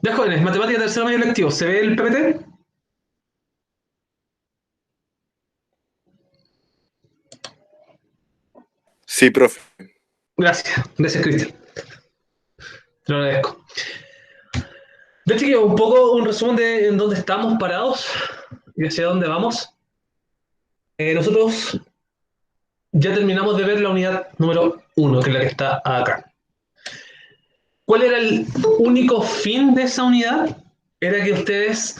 Ya jóvenes, matemática tercero medio lectivo, ¿se ve el PPT? Sí, profe. Gracias, gracias Cristian, te lo agradezco. De hecho, que un poco un resumen de en dónde estamos parados y hacia dónde vamos. Nosotros ya terminamos de ver la unidad número uno, que es la que está acá. ¿Cuál era el único fin de esa unidad? Era que ustedes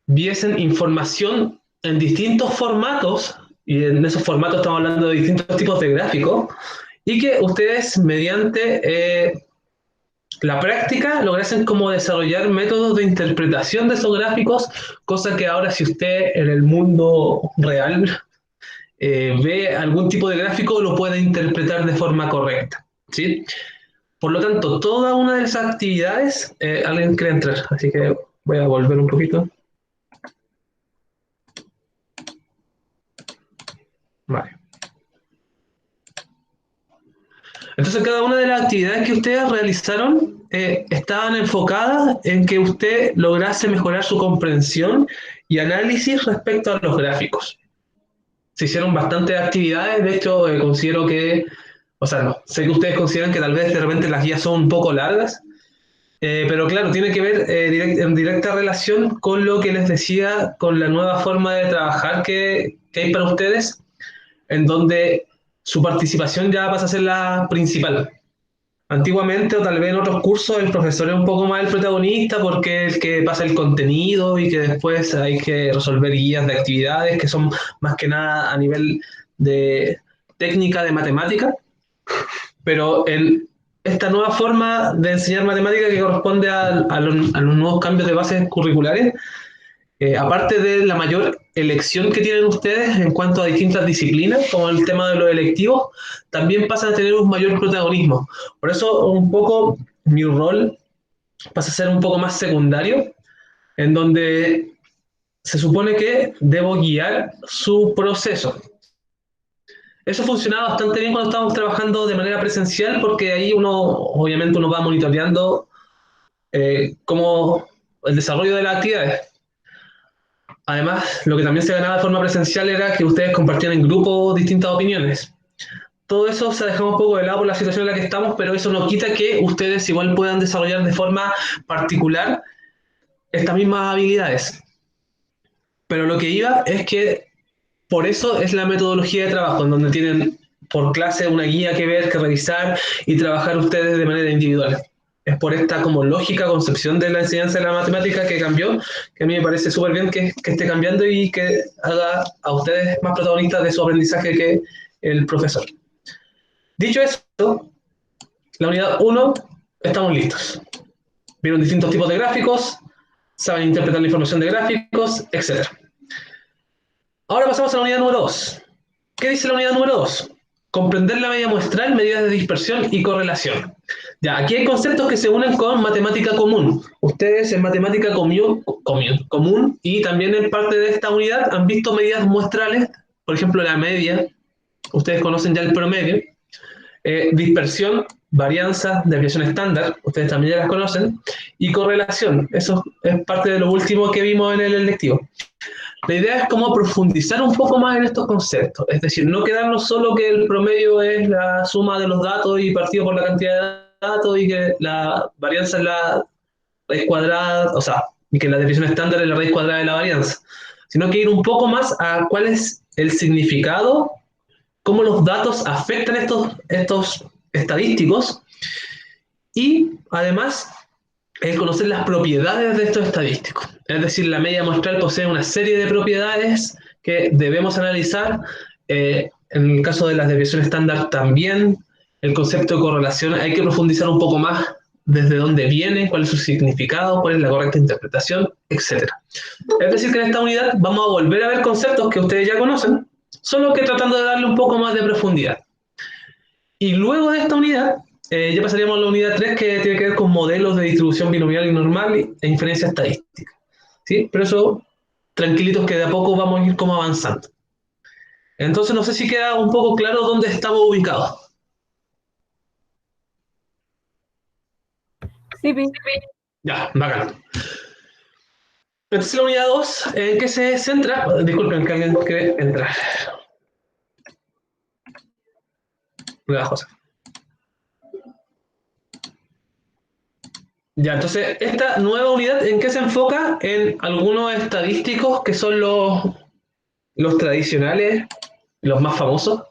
viesen información en distintos formatos, y en esos formatos estamos hablando de distintos tipos de gráficos, y que ustedes mediante la práctica lograsen como desarrollar métodos de interpretación de esos gráficos, cosa que ahora si usted en el mundo real ve algún tipo de gráfico lo puede interpretar de forma correcta, ¿sí? Por lo tanto, toda una de esas actividades, alguien quiere entrar, así que voy a volver un poquito. Vale. Entonces, cada una de las actividades que ustedes realizaron estaban enfocadas en que usted lograse mejorar su comprensión y análisis respecto a los gráficos. Se hicieron bastantes actividades, de hecho, considero que, o sea, no, sé que ustedes consideran que tal vez de repente las guías son un poco largas, pero claro, tiene que ver en directa relación con lo que les decía, con la nueva forma de trabajar que hay para ustedes, en donde su participación ya pasa a ser la principal. Antiguamente, o tal vez en otros cursos, el profesor es un poco más el protagonista porque es el que pasa el contenido y que después hay que resolver guías de actividades que son más que nada a nivel de técnica de matemática, pero esta nueva forma de enseñar matemática que corresponde a los nuevos cambios de bases curriculares, aparte de la mayor elección que tienen ustedes en cuanto a distintas disciplinas, como el tema de los electivos, también pasan a tener un mayor protagonismo. Por eso un poco mi rol pasa a ser un poco más secundario, en donde se supone que debo guiar su proceso. Eso funcionaba bastante bien cuando estábamos trabajando de manera presencial, porque ahí uno, obviamente, uno va monitoreando cómo el desarrollo de las actividades. Además, lo que también se ganaba de forma presencial era que ustedes compartían en grupo distintas opiniones. Todo eso se ha dejado un poco de lado por la situación en la que estamos, pero eso no quita que ustedes igual puedan desarrollar de forma particular estas mismas habilidades. Pero lo que iba es que por eso es la metodología de trabajo, en donde tienen por clase una guía que ver, que revisar y trabajar ustedes de manera individual. Es por esta como lógica concepción de la enseñanza de la matemática que cambió, que a mí me parece súper bien que esté cambiando y que haga a ustedes más protagonistas de su aprendizaje que el profesor. Dicho esto, la unidad uno estamos listos. Vieron distintos tipos de gráficos, saben interpretar la información de gráficos, etc. Ahora pasamos a la unidad número 2. ¿Qué dice la unidad número 2? Comprender la media muestral, medidas de dispersión y correlación. Ya, aquí hay conceptos que se unen con matemática común. Ustedes en matemática común y también en parte de esta unidad han visto medidas muestrales, por ejemplo la media, ustedes conocen ya el promedio, dispersión, varianza, desviación estándar, ustedes también ya las conocen, y correlación, eso es parte de lo último que vimos en el electivo. La idea es como profundizar un poco más en estos conceptos, es decir, no quedarnos solo que el promedio es la suma de los datos y partido por la cantidad de datos y que la varianza es la raíz cuadrada, o sea, y que la desviación estándar es la raíz cuadrada de la varianza, sino que ir un poco más a cuál es el significado, cómo los datos afectan estos estadísticos y además es conocer las propiedades de estos estadísticos. Es decir, la media muestral posee una serie de propiedades que debemos analizar. En el caso de las desviaciones estándar también, el concepto de correlación hay que profundizar un poco más desde dónde viene, cuál es su significado, cuál es la correcta interpretación, etc. Es decir, que en esta unidad vamos a volver a ver conceptos que ustedes ya conocen, solo que tratando de darle un poco más de profundidad. Y luego de esta unidad, ya pasaríamos a la unidad 3 que tiene que ver con modelos de distribución binomial y normal e inferencia estadística. ¿Sí? Pero eso, tranquilitos que de a poco vamos a ir como avanzando. Entonces, no sé si queda un poco claro dónde estamos ubicados. Sí, Pi. Ya, bacán. Entonces la unidad 2, ¿en qué se centra? Disculpen que alguien quiere entrar. Una cosa. Ya, entonces, esta nueva unidad, ¿en qué se enfoca? En algunos estadísticos que son los tradicionales, los más famosos,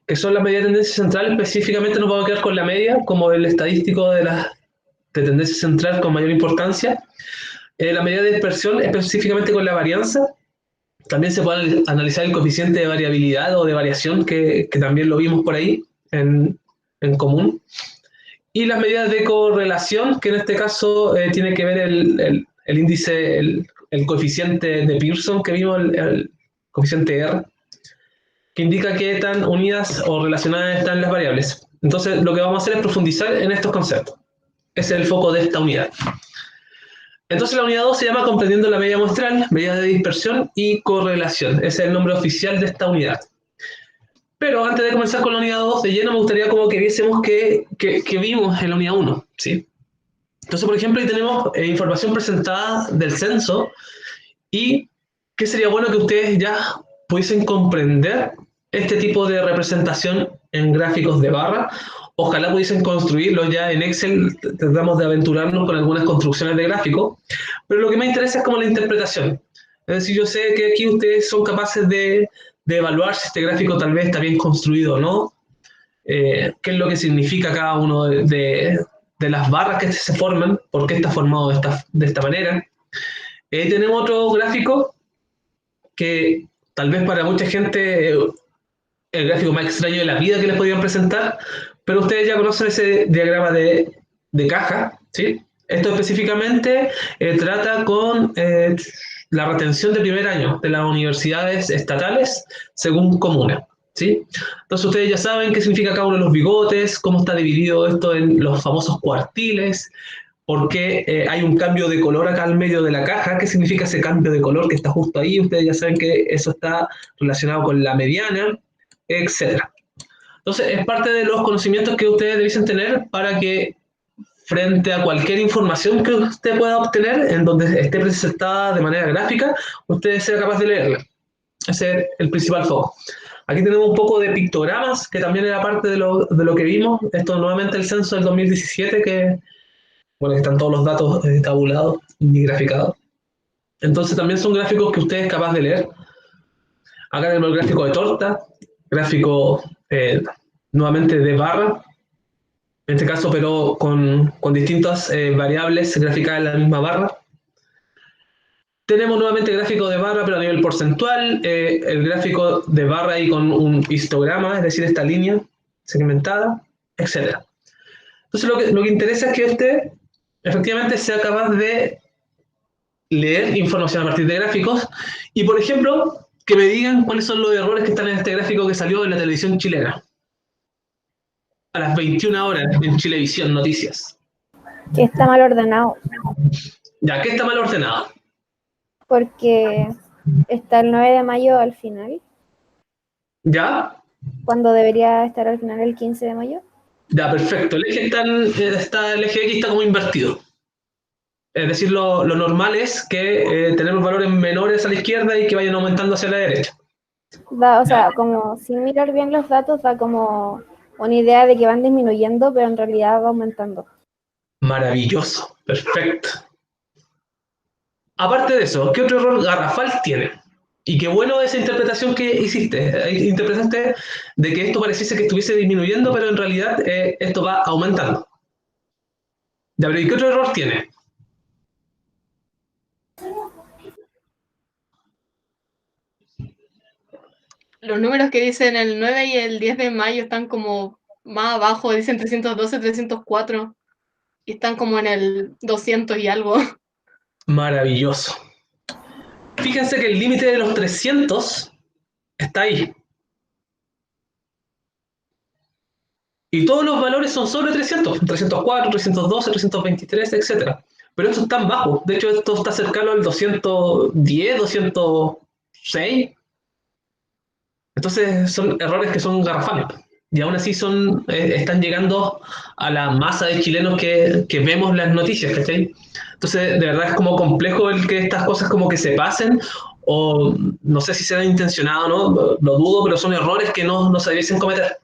que son la media de tendencia central. Específicamente nos vamos a quedar con la media, como el estadístico de tendencia central con mayor importancia. La medida de dispersión, específicamente con la varianza. También se puede analizar el coeficiente de variabilidad o de variación, que también lo vimos por ahí en común. Y las medidas de correlación, que en este caso tiene que ver el índice, el coeficiente de Pearson que vimos, el coeficiente R, que indica qué tan unidas o relacionadas están las variables. Entonces, lo que vamos a hacer es profundizar en estos conceptos. Ese es el foco de esta unidad. Entonces, la unidad 2 se llama Comprendiendo la Media Muestral, Medidas de Dispersión y Correlación. Ese es el nombre oficial de esta unidad. Pero antes de comenzar con la unidad 2 de lleno, me gustaría como que viésemos qué vimos en la unidad 1, ¿sí? Entonces, por ejemplo, ahí tenemos información presentada del censo y qué sería bueno que ustedes ya pudiesen comprender este tipo de representación en gráficos de barra. Ojalá pudiesen construirlo ya en Excel, tratamos de aventurarnos con algunas construcciones de gráficos, pero lo que me interesa es como la interpretación. Es decir, yo sé que aquí ustedes son capaces de evaluar si este gráfico tal vez está bien construido o no, qué es lo que significa cada uno de las barras que se forman, por qué está formado de esta manera. Tenemos otro gráfico que tal vez para mucha gente el gráfico más extraño de la vida que les podían presentar, pero ustedes ya conocen ese diagrama de caja, ¿sí? Esto específicamente trata con la retención de primer año de las universidades estatales según comuna, ¿sí? Entonces ustedes ya saben qué significa cada uno de los bigotes, cómo está dividido esto en los famosos cuartiles, por qué hay un cambio de color acá al medio de la caja, qué significa ese cambio de color que está justo ahí, ustedes ya saben que eso está relacionado con la mediana, etcétera. Entonces, es parte de los conocimientos que ustedes debiesen tener para que frente a cualquier información que usted pueda obtener, en donde esté presentada de manera gráfica, usted sea capaz de leerla. Ese es el principal foco. Aquí tenemos un poco de pictogramas, que también era parte de lo que vimos. Esto nuevamente el censo del 2017, que bueno, están todos los datos tabulados y graficados. Entonces también son gráficos que usted es capaz de leer. Acá tenemos el gráfico de torta, gráfico nuevamente de barra, en este caso pero con distintas variables graficadas en la misma barra. Tenemos nuevamente el gráfico de barra, pero a nivel porcentual, el gráfico de barra y con un histograma, es decir, esta línea segmentada, etc. Entonces lo que interesa es que usted efectivamente sea capaz de leer información a partir de gráficos y, por ejemplo, que me digan cuáles son los errores que están en este gráfico que salió en la televisión chilena a las 21 horas en Chilevisión Noticias. Que está mal ordenado. Ya, ¿qué está mal ordenado? Porque está el 9 de mayo al final. ¿Ya? Cuando debería estar al final el 15 de mayo. Ya, perfecto. El eje el eje X está como invertido. Es decir, lo normal es que tenemos valores menores a la izquierda y que vayan aumentando hacia la derecha. Da, o sea, como sin mirar bien los datos, da como una idea de que van disminuyendo, pero en realidad va aumentando. Maravilloso, perfecto. Aparte de eso, ¿qué otro error garrafal tiene? Y qué bueno esa interpretación que hiciste. Interpretaste de que esto pareciese que estuviese disminuyendo, pero en realidad esto va aumentando. Ya, pero ¿y qué otro error tiene? Los números que dicen el 9 y el 10 de mayo están como más abajo, dicen 312, 304, y están como en el 200 y algo. Maravilloso. Fíjense que el límite de los 300 está ahí. Y todos los valores son sobre 300, 304, 312, 323, etc. Pero estos están bajos. De hecho, esto está cercano al 210, 206. Entonces son errores que son garrafales. y aún así están llegando a la masa de chilenos que vemos las noticias, ¿cachai? Entonces, de verdad es como complejo el que estas cosas como que se pasen, o no sé si será intencionado o no, lo dudo, pero son errores que no se debiesen cometer.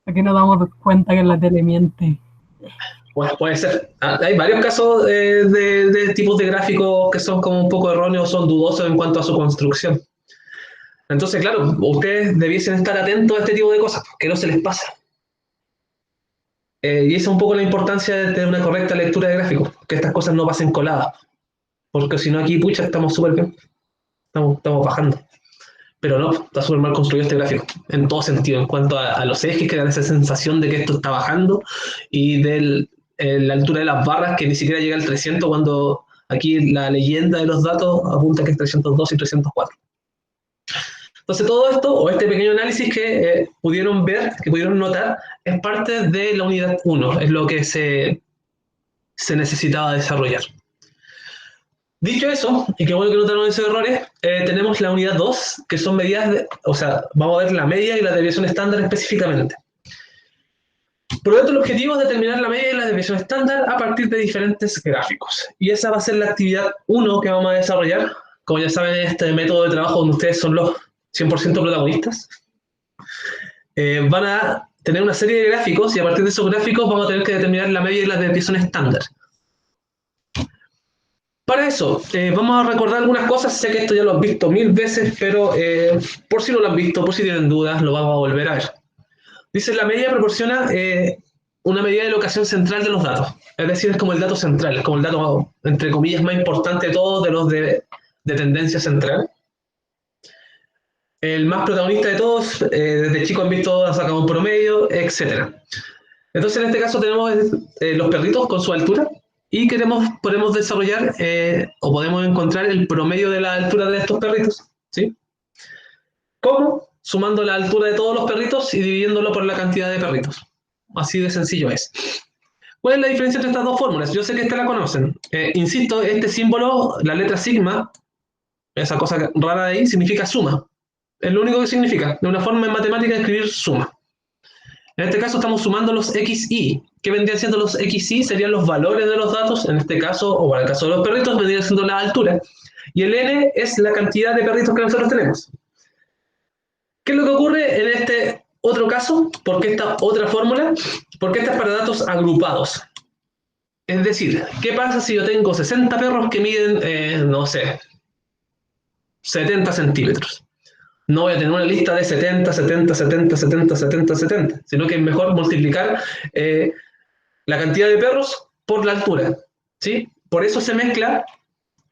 Aquí nos damos cuenta que la tele miente. Pues puede ser. Hay varios casos de tipos de gráficos que son como un poco erróneos, son dudosos en cuanto a su construcción. Entonces, claro, ustedes debiesen estar atentos a este tipo de cosas, que no se les pase. Y esa es un poco la importancia de tener una correcta lectura de gráficos, que estas cosas no pasen coladas. Porque si no, aquí, pucha, estamos súper bien. Estamos bajando. Pero no, está súper mal construido este gráfico, en todo sentido, en cuanto a los ejes que dan esa sensación de que esto está bajando, y de la altura de las barras que ni siquiera llega al 300, cuando aquí la leyenda de los datos apunta que es 302 y 304. Entonces todo esto, o este pequeño análisis que pudieron ver, que pudieron notar, es parte de la unidad 1, es lo que se necesitaba desarrollar. Dicho eso, y qué bueno que notaron esos errores, tenemos la unidad 2, que son medidas, o sea, vamos a ver la media y la desviación estándar específicamente. Por lo tanto, el objetivo es determinar la media y la desviación estándar a partir de diferentes gráficos. Y esa va a ser la actividad 1 que vamos a desarrollar. Como ya saben, este método de trabajo donde ustedes son los 100% protagonistas. Van a tener una serie de gráficos y a partir de esos gráficos vamos a tener que determinar la media y la desviación estándar. Para eso, vamos a recordar algunas cosas. Sé que esto ya lo han visto 1000 veces, pero por si no lo han visto, por si tienen dudas, lo vamos a volver a ver. Dice, la media proporciona una medida de locación central de los datos. Es decir, es como el dato central, es como el dato, entre comillas, más importante de todos, de los de tendencia central. El más protagonista de todos, desde chico han visto, han sacado un promedio, etc. Entonces, en este caso tenemos los perritos con su altura, y podemos desarrollar o podemos encontrar el promedio de la altura de estos perritos, ¿sí? ¿Cómo? Sumando la altura de todos los perritos y dividiéndolo por la cantidad de perritos. Así de sencillo es. ¿Cuál es la diferencia entre estas dos fórmulas? Yo sé que esta la conocen. Insisto, este símbolo, la letra sigma, esa cosa rara de ahí, significa suma. Es lo único que significa. De una forma en matemática de escribir suma. En este caso estamos sumando los XY. ¿Qué vendrían siendo los XY? Serían los valores de los datos, en este caso, o en el caso de los perritos, vendría siendo la altura. Y el N es la cantidad de perritos que nosotros tenemos. ¿Qué es lo que ocurre en este otro caso? ¿Por qué esta otra fórmula? Porque esta es para datos agrupados. Es decir, ¿qué pasa si yo tengo 60 perros que miden, no sé, 70 centímetros? No voy a tener una lista de 70, 70, 70, 70, 70, 70, sino que es mejor multiplicar la cantidad de perros por la altura, ¿sí? Por eso se mezcla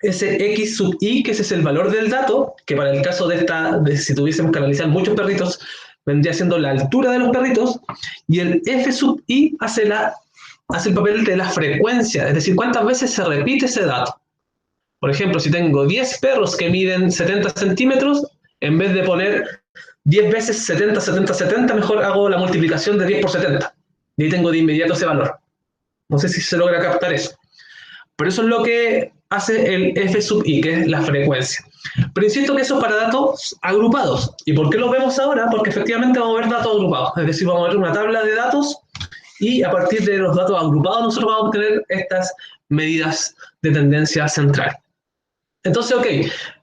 ese X sub I, que ese es el valor del dato, que para el caso de si tuviésemos que analizar muchos perritos, vendría siendo la altura de los perritos, y el F sub I hace el papel de la frecuencia, es decir, cuántas veces se repite ese dato. Por ejemplo, si tengo 10 perros que miden 70 centímetros, en vez de poner 10 veces 70, 70, 70, mejor hago la multiplicación de 10 por 70. Y ahí tengo de inmediato ese valor. No sé si se logra captar eso. Pero eso es lo que hace el F sub I, que es la frecuencia. Pero insisto que eso es para datos agrupados. ¿Y por qué lo vemos ahora? Porque efectivamente vamos a ver datos agrupados. Es decir, vamos a ver una tabla de datos y a partir de los datos agrupados nosotros vamos a obtener estas medidas de tendencia central. Entonces, ok,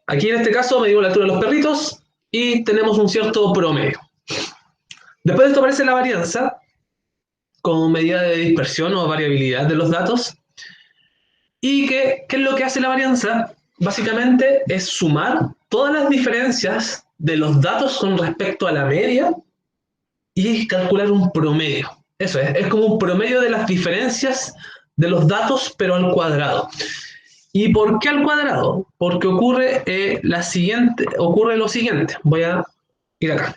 aquí en este caso medimos la altura de los perritos y tenemos un cierto promedio. Después de esto aparece la varianza como medida de dispersión o variabilidad de los datos. ¿Y qué es lo que hace la varianza? Básicamente es sumar todas las diferencias de los datos con respecto a la media y calcular un promedio. Eso es como un promedio de las diferencias de los datos, pero al cuadrado. ¿Y por qué al cuadrado? Porque ocurre lo siguiente. Voy a ir acá.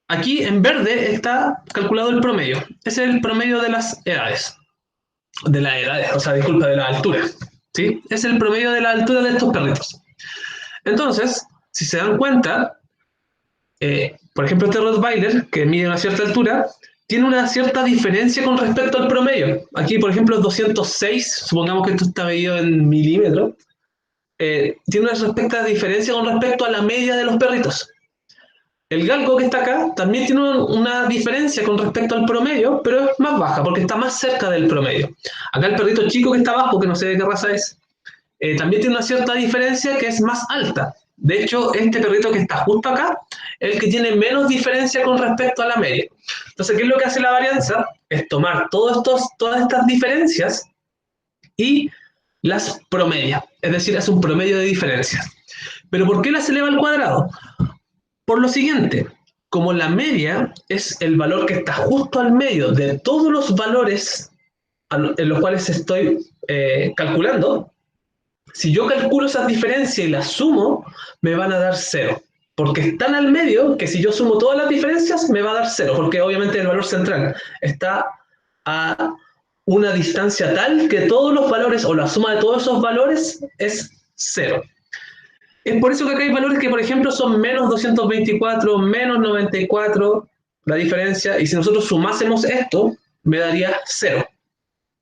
Aquí en verde está calculado el promedio. Ese es el promedio de las edades. De la altura. ¿Sí? Es el promedio de la altura de estos perritos. Entonces, si se dan cuenta, por ejemplo, este Rottweiler, que mide una cierta altura, tiene una cierta diferencia con respecto al promedio. Aquí, por ejemplo, es 206, supongamos que esto está medido en milímetros. Tiene una diferencia con respecto a la media de los perritos. El galgo que está acá también tiene una diferencia con respecto al promedio, pero es más baja porque está más cerca del promedio. Acá el perrito chico que está abajo, que no sé de qué raza es, también tiene una cierta diferencia que es más alta. De hecho, este perrito que está justo acá es el que tiene menos diferencia con respecto a la media. Entonces, ¿qué es lo que hace la varianza? Es tomar todas estas diferencias y las promedia. Es decir, hace un promedio de diferencias. ¿Pero por qué las eleva al cuadrado? Por lo siguiente, como la media es el valor que está justo al medio de todos los valores en los cuales estoy calculando, si yo calculo esas diferencias y las sumo, me van a dar 0. Porque están al medio que si yo sumo todas las diferencias, me va a dar 0. Porque obviamente el valor central está a una distancia tal que todos los valores o la suma de todos esos valores es 0. Es por eso que acá hay valores que, por ejemplo, son menos 224, menos 94, la diferencia, y si nosotros sumásemos esto, me daría 0.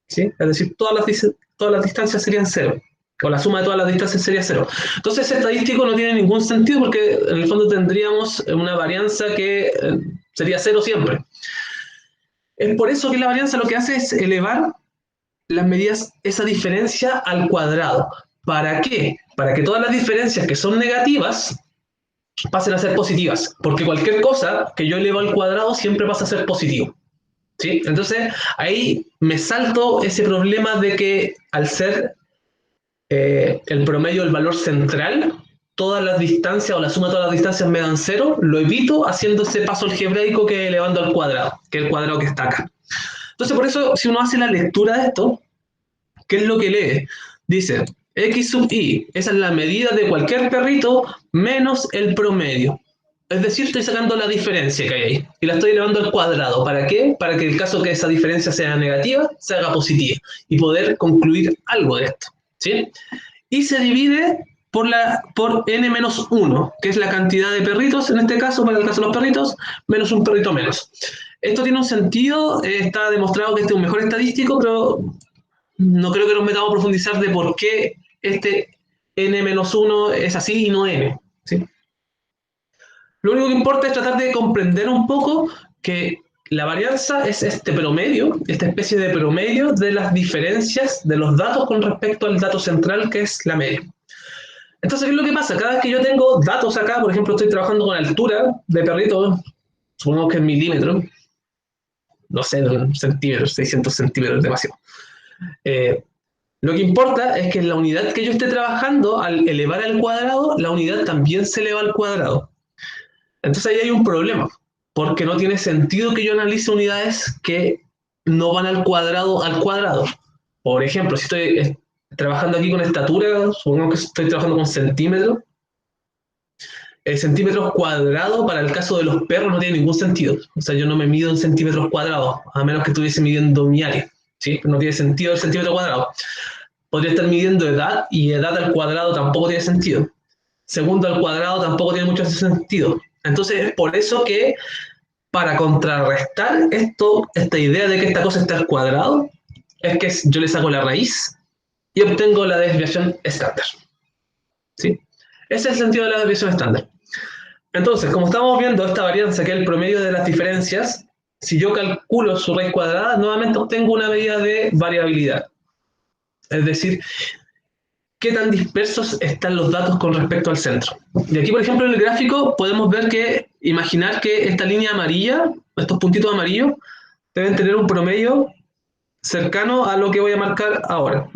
¿Sí? Es decir, todas las distancias serían 0. O la suma de todas las distancias sería 0. Entonces, ese estadístico no tiene ningún sentido porque en el fondo tendríamos una varianza que sería 0 siempre. Es por eso que la varianza lo que hace es elevar las medidas, esa diferencia al cuadrado. ¿Para qué? Para que todas las diferencias que son negativas pasen a ser positivas. Porque cualquier cosa que yo elevo al cuadrado siempre pasa a ser positivo. ¿Sí? Entonces, ahí me salto ese problema de que al ser el promedio, el valor central, todas las distancias o la suma de todas las distancias me dan 0, lo evito haciendo ese paso algebraico que elevando al cuadrado, que es el cuadrado que está acá. Entonces, por eso, si uno hace la lectura de esto, ¿qué es lo que lee? Dice, x sub i, esa es la medida de cualquier perrito menos el promedio. Es decir, estoy sacando la diferencia que hay ahí y la estoy elevando al cuadrado. ¿Para qué? Para que el caso que esa diferencia sea negativa, se haga positiva y poder concluir algo de esto. ¿Sí? Y se divide por n-1, que es la cantidad de perritos, en este caso, para el caso de los perritos, menos un perrito menos. Esto tiene un sentido, está demostrado que este es un mejor estadístico, pero no creo que nos metamos a profundizar de por qué este n-1 es así y no n. ¿Sí? Lo único que importa es tratar de comprender un poco que la varianza es este promedio, esta especie de promedio de las diferencias de los datos con respecto al dato central, que es la media. Entonces, ¿qué es lo que pasa? Cada vez que yo tengo datos acá, por ejemplo, estoy trabajando con altura de perrito, supongamos que en milímetros, no sé, centímetros, 600 centímetros, demasiado. Lo que importa es que en la unidad que yo esté trabajando, al elevar al cuadrado, la unidad también se eleva al cuadrado. Entonces ahí hay un problema, porque no tiene sentido que yo analice unidades que no van al cuadrado. Por ejemplo, si estoy trabajando aquí con estatura, supongamos que estoy trabajando con centímetros, el centímetros cuadrado para el caso de los perros no tiene ningún sentido. O sea, yo no me mido en centímetros cuadrados, a menos que estuviese midiendo mi área. ¿Sí? No tiene sentido el centímetro cuadrado. Podría estar midiendo edad, y edad al cuadrado tampoco tiene sentido. Segundo al cuadrado tampoco tiene mucho sentido. Entonces es por eso que para contrarrestar esta idea de que esta cosa está al cuadrado, es que yo le saco la raíz y obtengo la desviación estándar. ¿Sí? Ese es el sentido de la desviación estándar. Entonces, como estamos viendo esta varianza, que es el promedio de las diferencias, si yo calculo su raíz cuadrada, nuevamente obtengo una medida de variabilidad. Es decir, qué tan dispersos están los datos con respecto al centro. Y aquí, por ejemplo, en el gráfico podemos ver que, imaginar que esta línea amarilla, estos puntitos amarillos, deben tener un promedio cercano a lo que voy a marcar ahora.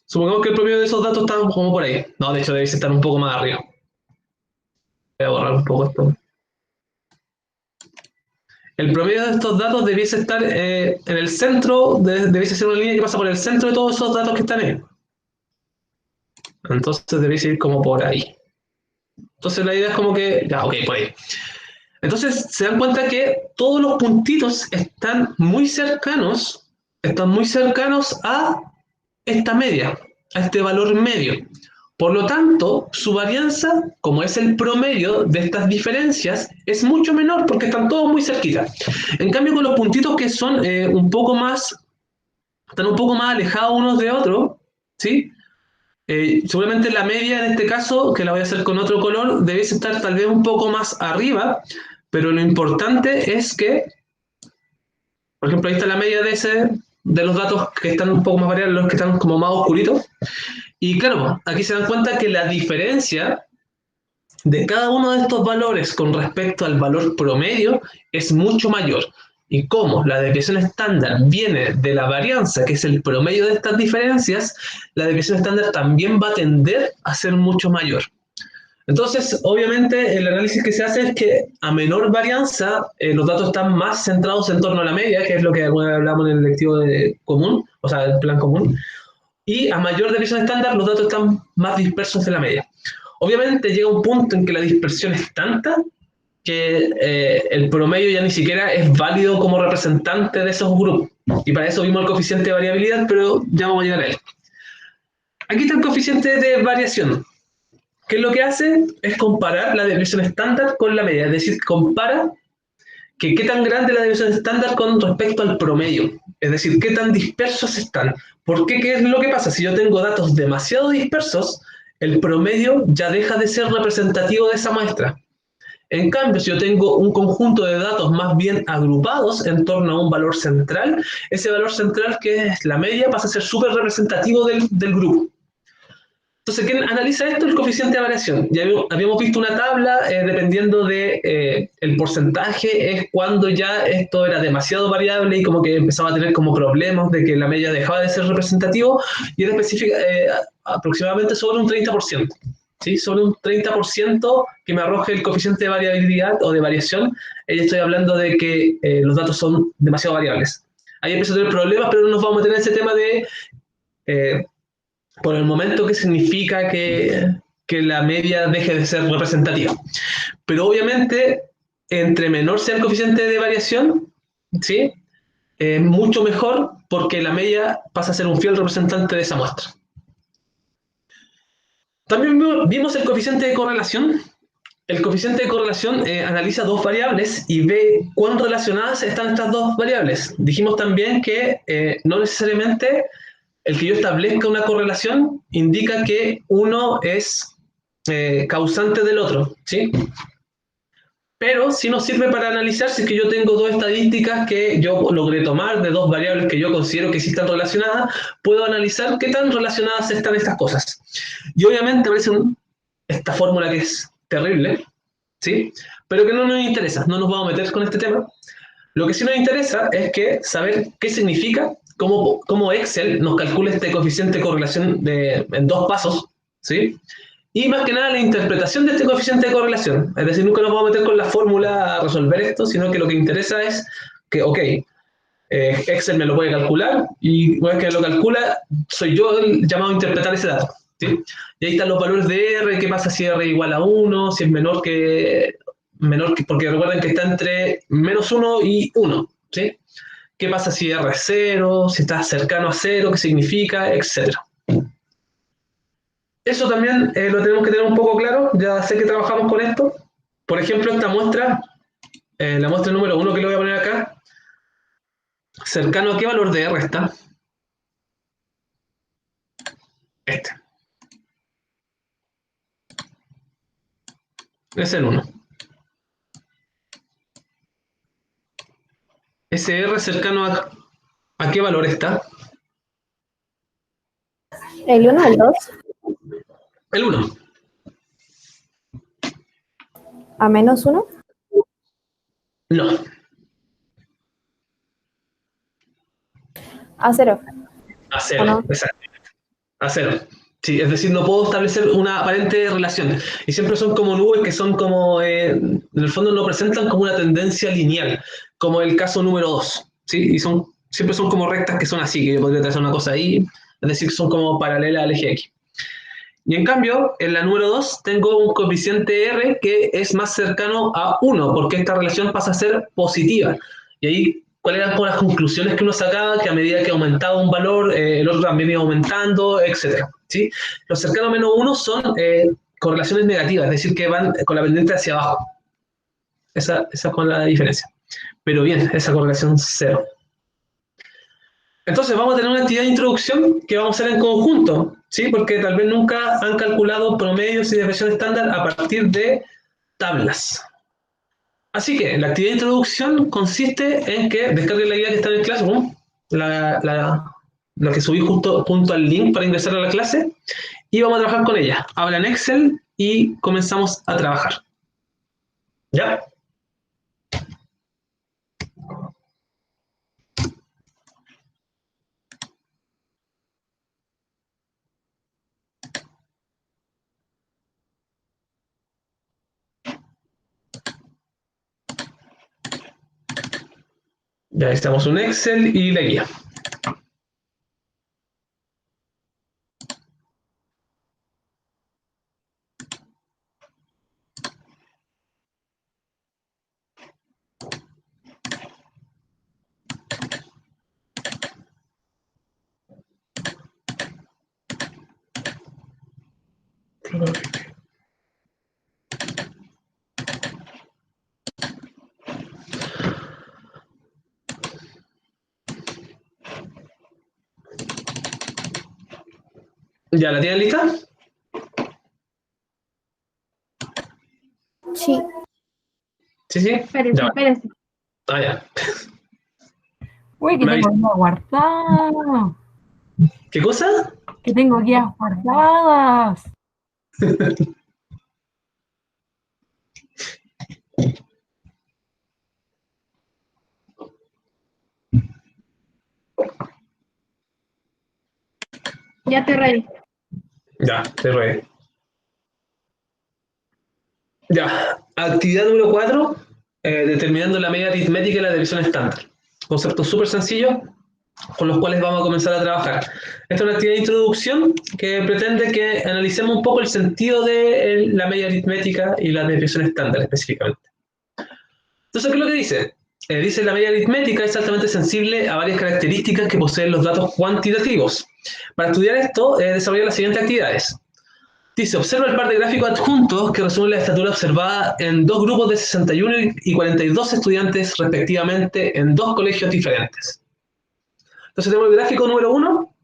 Supongamos que el promedio de esos datos está como por ahí. No, de hecho debe estar un poco más arriba. Voy a borrar un poco esto. El promedio de estos datos debiese estar en el centro, debiese ser una línea que pasa por el centro de todos esos datos que están ahí. Entonces debería ir como por ahí. Entonces la idea es como que, ya, ok, por ahí. Entonces se dan cuenta que todos los puntitos están muy cercanos a esta media, a este valor medio. Por lo tanto, su varianza, como es el promedio de estas diferencias, es mucho menor porque están todos muy cerquita. En cambio, con los puntitos que son están un poco más alejados unos de otros, ¿sí? Seguramente la media en este caso, que la voy a hacer con otro color, debiese estar tal vez un poco más arriba, pero lo importante es que, por ejemplo, ahí está la media de los datos que están un poco más variables, los que están como más oscuritos. Y claro, aquí se dan cuenta que la diferencia de cada uno de estos valores con respecto al valor promedio es mucho mayor. Y como la desviación estándar viene de la varianza, que es el promedio de estas diferencias, la desviación estándar también va a tender a ser mucho mayor. Entonces, obviamente, el análisis que se hace es que a menor varianza, los datos están más centrados en torno a la media, que es lo que alguna vez hablamos en el lectivo común, o sea, el plan común, y a mayor desviación estándar, los datos están más dispersos de la media. Obviamente llega un punto en que la dispersión es tanta que el promedio ya ni siquiera es válido como representante de esos grupos. Y para eso vimos el coeficiente de variabilidad, pero ya vamos a llegar a él. Aquí está el coeficiente de variación. ¿Qué es lo que hace? Es comparar la desviación estándar con la media. Es decir, compara que qué tan grande es la desviación estándar con respecto al promedio. Es decir, qué tan dispersos están. ¿Por qué? ¿Qué es lo que pasa? Si yo tengo datos demasiado dispersos, el promedio ya deja de ser representativo de esa muestra. En cambio, si yo tengo un conjunto de datos más bien agrupados en torno a un valor central, ese valor central, que es la media, pasa a ser súper representativo del grupo. Entonces, ¿quién analiza esto? El coeficiente de variación. Ya habíamos visto una tabla, dependiendo de el porcentaje, es cuando ya esto era demasiado variable y como que empezaba a tener como problemas de que la media dejaba de ser representativo, y era específica, aproximadamente sobre un 30%. ¿Sí? Sobre un 30% que me arroje el coeficiente de variabilidad o de variación, estoy hablando de que los datos son demasiado variables. Ahí empiezo a tener problemas, pero no nos vamos a meter en ese tema de, por el momento, qué significa que la media deje de ser representativa. Pero obviamente, entre menor sea el coeficiente de variación, ¿sí? Mucho mejor, porque la media pasa a ser un fiel representante de esa muestra. También vimos el coeficiente de correlación. El coeficiente de correlación analiza dos variables y ve cuán relacionadas están estas dos variables. Dijimos también que no necesariamente el que yo establezca una correlación indica que uno es causante del otro, ¿sí? Pero sí nos sirve para analizar si es que yo tengo dos estadísticas que yo logré tomar de dos variables que yo considero que sí están relacionadas, puedo analizar qué tan relacionadas están estas cosas. Y obviamente aparece esta fórmula que es terrible, ¿sí? Pero que no nos interesa, no nos vamos a meter con este tema. Lo que sí nos interesa es que saber qué significa, cómo Excel nos calcula este coeficiente de correlación en dos pasos, ¿sí? Y más que nada la interpretación de este coeficiente de correlación. Es decir, nunca nos vamos a meter con la fórmula a resolver esto, sino que lo que interesa es que, ok, Excel me lo puede calcular, y una vez que lo calcula, soy yo el llamado a interpretar ese dato, ¿sí? Y ahí están los valores de R, qué pasa si R es igual a 1, si es menor que, porque recuerden que está entre menos 1 y 1, ¿sí? ¿Qué pasa si R es 0, si está cercano a 0, qué significa, etcétera? Eso también lo tenemos que tener un poco claro, ya sé que trabajamos con esto. Por ejemplo, esta muestra, la muestra número 1 que le voy a poner acá, ¿cercano a qué valor de R está? Este. Es el 1. ¿Ese R cercano a qué valor está? ¿El 1 o el 2? El 1. ¿A menos 1? No. ¿A 0? A 0, no? exacto. A 0. Sí, es decir, no puedo establecer una aparente relación. Y siempre son como nubes que son como, en el fondo no presentan como una tendencia lineal, como el caso número 2. ¿Sí? Y siempre son como rectas que son así, que yo podría trazar una cosa ahí, es decir, son como paralelas al eje X. Y en cambio, en la número 2 tengo un coeficiente R que es más cercano a 1, porque esta relación pasa a ser positiva. Y ahí, ¿cuáles eran las conclusiones que uno sacaba? Que a medida que aumentaba un valor, el otro también iba aumentando, etc. ¿Sí? Los cercanos a menos 1 son correlaciones negativas, es decir, que van con la pendiente hacia abajo. Esa es con la diferencia. Pero bien, esa correlación 0. Entonces vamos a tener una actividad de introducción que vamos a hacer en conjunto. ¿sí? Porque tal vez nunca han calculado promedios y desviación estándar a partir de tablas. Así que la actividad de introducción consiste en que descarguen la guía que está en el Classroom, la que subí junto al link para ingresar a la clase, y vamos a trabajar con ella. Abran Excel y comenzamos a trabajar. ¿Ya? Ya estamos en Excel y la guía. ¿Ya la tienen lista? Sí. Sí, sí. Espérese, Ya. espérese. Ah, ya. Uy, que Me tengo avisa. guías guardadas. ¿Qué cosa? Que tengo guías guardadas. Ya te ready. Ya, te ready. Ya, actividad número 4, determinando la media aritmética y la división estándar. Conceptos súper sencillos con los cuales vamos a comenzar a trabajar. Esta es una actividad de introducción que pretende que analicemos un poco el sentido de la media aritmética y la desviación estándar específicamente. Entonces, ¿qué es lo que dice? Dice la media aritmética es altamente sensible a varias características que poseen los datos cuantitativos. Para estudiar esto, desarrolla las siguientes actividades. Dice, observa el par de gráficos adjuntos que resumen la estatura observada en dos grupos de 61 y 42 estudiantes respectivamente en dos colegios diferentes. Entonces tenemos el gráfico número 1,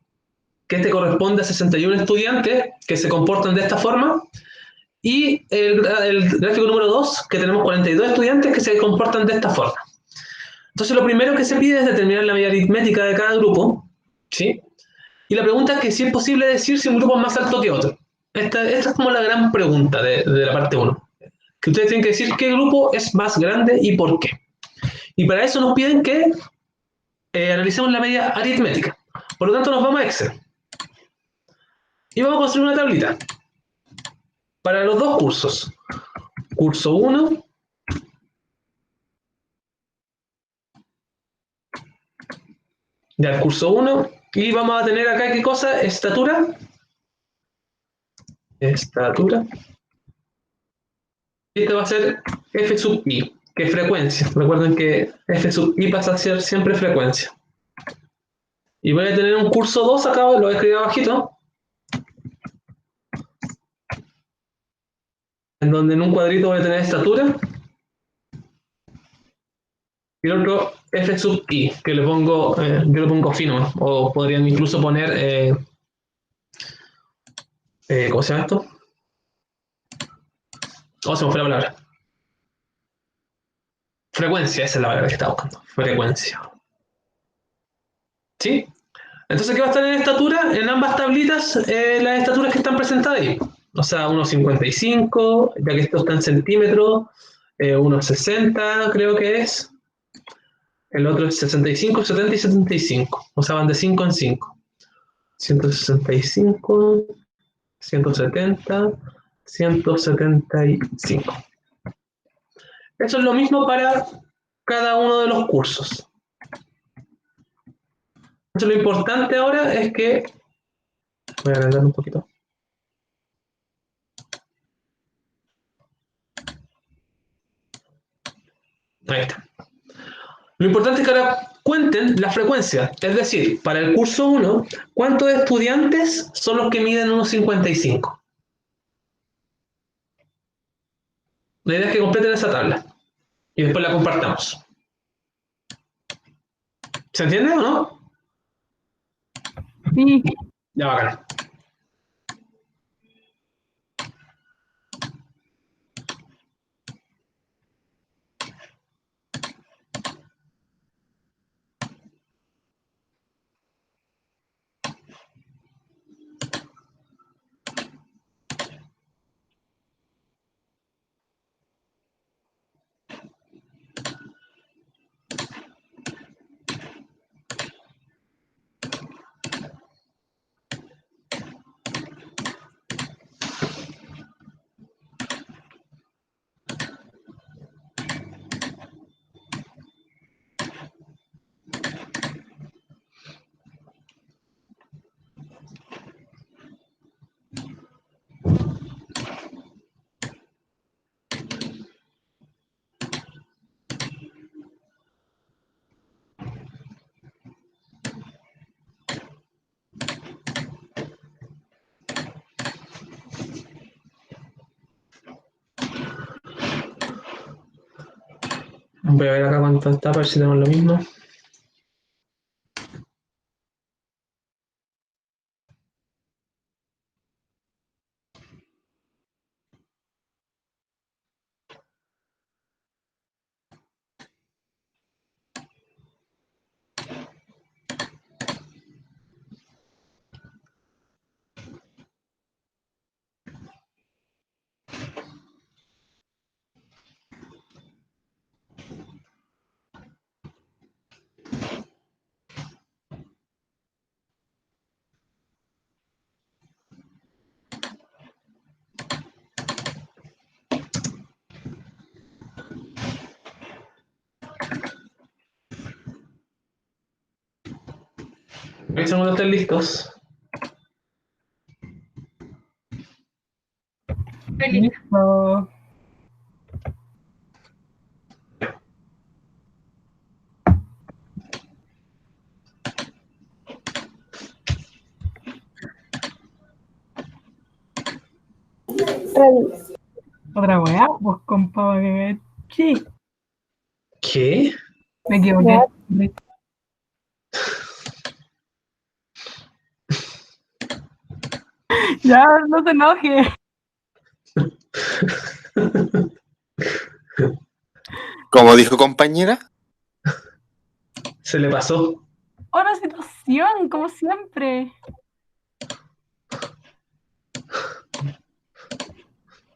que este corresponde a 61 estudiantes que se comportan de esta forma, y el gráfico número 2, que tenemos 42 estudiantes que se comportan de esta forma. Entonces lo primero que se pide es determinar la media aritmética de cada grupo, ¿sí? Y la pregunta es que si es posible decir si un grupo es más alto que otro. Esta es como la gran pregunta de la parte 1. Que ustedes tienen que decir qué grupo es más grande y por qué. Y para eso nos piden que analicemos la media aritmética. Por lo tanto, nos vamos a Excel. Y vamos a construir una tablita para los dos cursos. Curso 1. Ya, el curso 1. Y vamos a tener acá, ¿qué cosa? Estatura. Estatura. Y esto va a ser f sub i, que es frecuencia. Recuerden que f sub i pasa a ser siempre frecuencia. Y voy a tener un curso 2 acá, lo voy a escribir abajito, en donde en un cuadrito voy a tener estatura, y el otro f sub i, que le pongo, yo le pongo fino, o podrían incluso poner, ¿cómo se llama esto? Oh, se me fue la palabra. Frecuencia, esa es la palabra que estaba buscando. Frecuencia. ¿Sí? Entonces, ¿qué va a estar en estatura? En ambas tablitas, las estaturas que están presentadas ahí. O sea, 1,55, ya que esto está en centímetros, 1,60 creo que es. El otro es 65, 70 y 75. O sea, van de 5 en 5. 165, 170, 175. Eso es lo mismo para cada uno de los cursos. Entonces, lo importante ahora es que... Voy a agrandar un poquito. Ahí está. Lo importante es que ahora cuenten la frecuencia. Es decir, para el curso 1, ¿cuántos estudiantes son los que miden 1,55? La idea es que completen esa tabla. Y después la compartamos. ¿Se entiende o no? Sí, Ya, bacán. Voy a ver acá cuánto está, para ver si tenemos lo mismo. Revisen cuando estén listos. Listo. Ready. Otra weá, pues compa, para que veas. Sí, ¿Qué? me equivoqué. Ya, no te enojes. Como dijo compañera, Se le pasó. Otra situación, como siempre.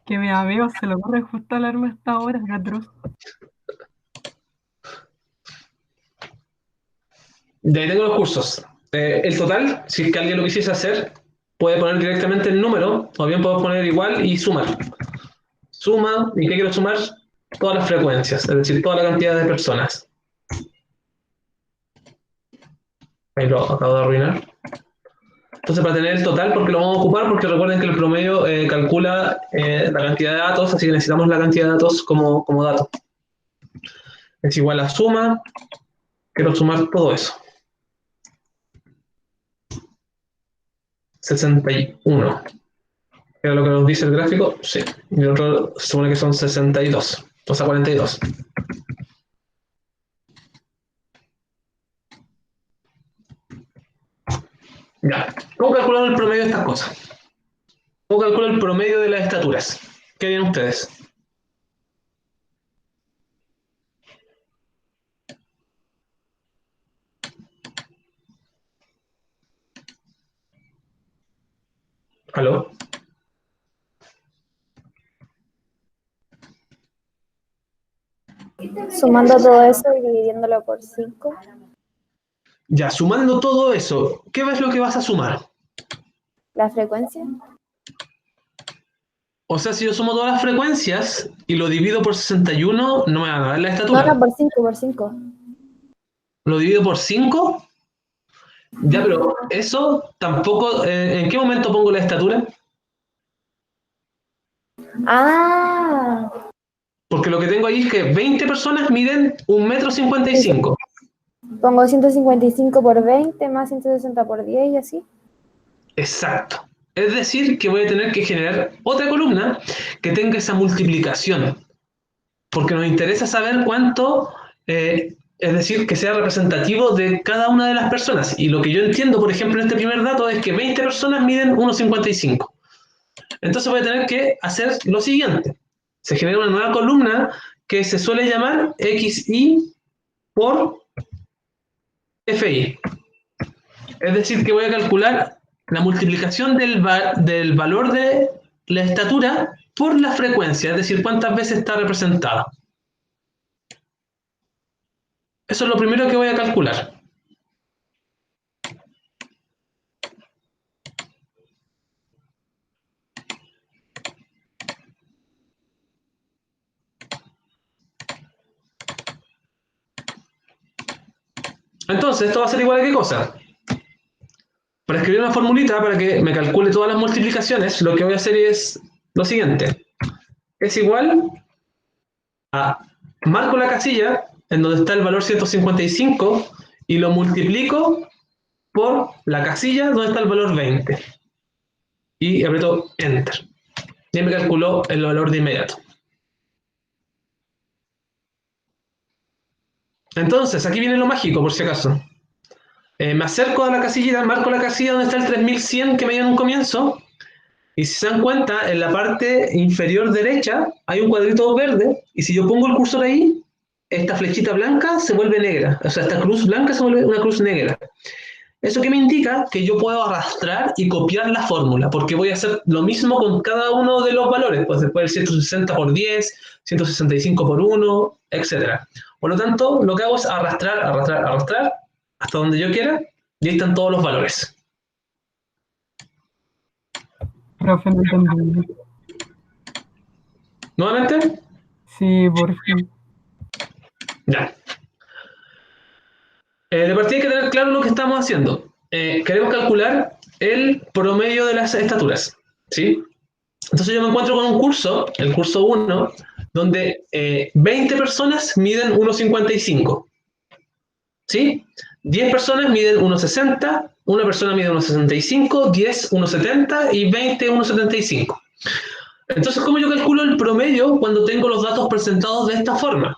Que mi amigo se le ocurre justo hablarme a esta hora, qué atroz. De ahí tengo los cursos. El total, si es que alguien lo quisiese hacer, puede poner directamente el número, o bien puedo poner igual y sumar. Suma, ¿y qué quiero sumar? Todas las frecuencias, es decir, toda la cantidad de personas. Ahí lo acabo de arruinar. Entonces, para tener el total, porque lo vamos a ocupar, porque recuerden que el promedio calcula la cantidad de datos, así que necesitamos la cantidad de datos como dato. Es igual a suma, quiero sumar todo eso. 61. ¿Era lo que nos dice el gráfico? Sí. Y el otro se supone que son 62. O sea, 42. Ya. ¿Cómo calculamos el promedio de estas cosas? ¿Cómo calculo el promedio de las estaturas? ¿Qué harían ustedes? ¿Aló? Sumando todo eso y dividiéndolo por 5. Ya, sumando todo eso, ¿qué es lo que vas a sumar? La frecuencia. O sea, si yo sumo todas las frecuencias y lo divido por 61, no me van a dar la No, estatura. no, por 5, por 5. ¿Lo divido por 5? Ya, pero eso tampoco... ¿en qué momento pongo la estatura? Ah, Porque lo que tengo ahí es que 20 personas miden 1,55 m. pongo 155 por 20 más 160 por 10 y así. Exacto. Es decir, que voy a tener que generar otra columna que tenga esa multiplicación. Porque nos interesa saber cuánto, es decir, que sea representativo de cada una de las personas. Y lo que yo entiendo, por ejemplo, en este primer dato es que 20 personas miden 1,55. Entonces voy a tener que hacer lo siguiente. Se genera una nueva columna que se suele llamar XI por FI. Es decir, que voy a calcular la multiplicación del valor de la estatura por la frecuencia, es decir, cuántas veces está representada. Eso es lo primero que voy a calcular. Entonces, esto va a ser igual a qué cosa. Para escribir una formulita para que me calcule todas las multiplicaciones, lo que voy a hacer es lo siguiente. Es igual a, marco la casilla en donde está el valor 155 y lo multiplico por la casilla donde está el valor 20. Y aprieto Enter. Y me calculó el valor de inmediato. Entonces, aquí viene lo mágico, por si acaso. Me acerco a la casillita, marco la casilla donde está el 3100 que me dio en un comienzo, y si se dan cuenta, en la parte inferior derecha hay un cuadrito verde, y si yo pongo el cursor ahí, esta flechita blanca se vuelve negra, o sea, esta cruz blanca se vuelve una cruz negra. Eso que me indica que yo puedo arrastrar y copiar la fórmula, porque voy a hacer lo mismo con cada uno de los valores, pues después el 160 por 10, 165 por 1, etc. Por lo tanto, lo que hago es arrastrar, arrastrar, arrastrar, hasta donde yo quiera, y ahí están todos los valores. Profe, no entendí. ¿Nuevamente? Sí, por fin. Ya. De partida hay que tener claro lo que estamos haciendo. Queremos calcular el promedio de las estaturas, ¿sí? Entonces yo me encuentro con un curso, el curso 1, donde 20 personas miden 1,55, ¿sí? 10 personas miden 1,60, una persona mide 1,65, 10 1,70 y 20 1,75. Entonces, ¿cómo yo calculo el promedio cuando tengo los datos presentados de esta forma?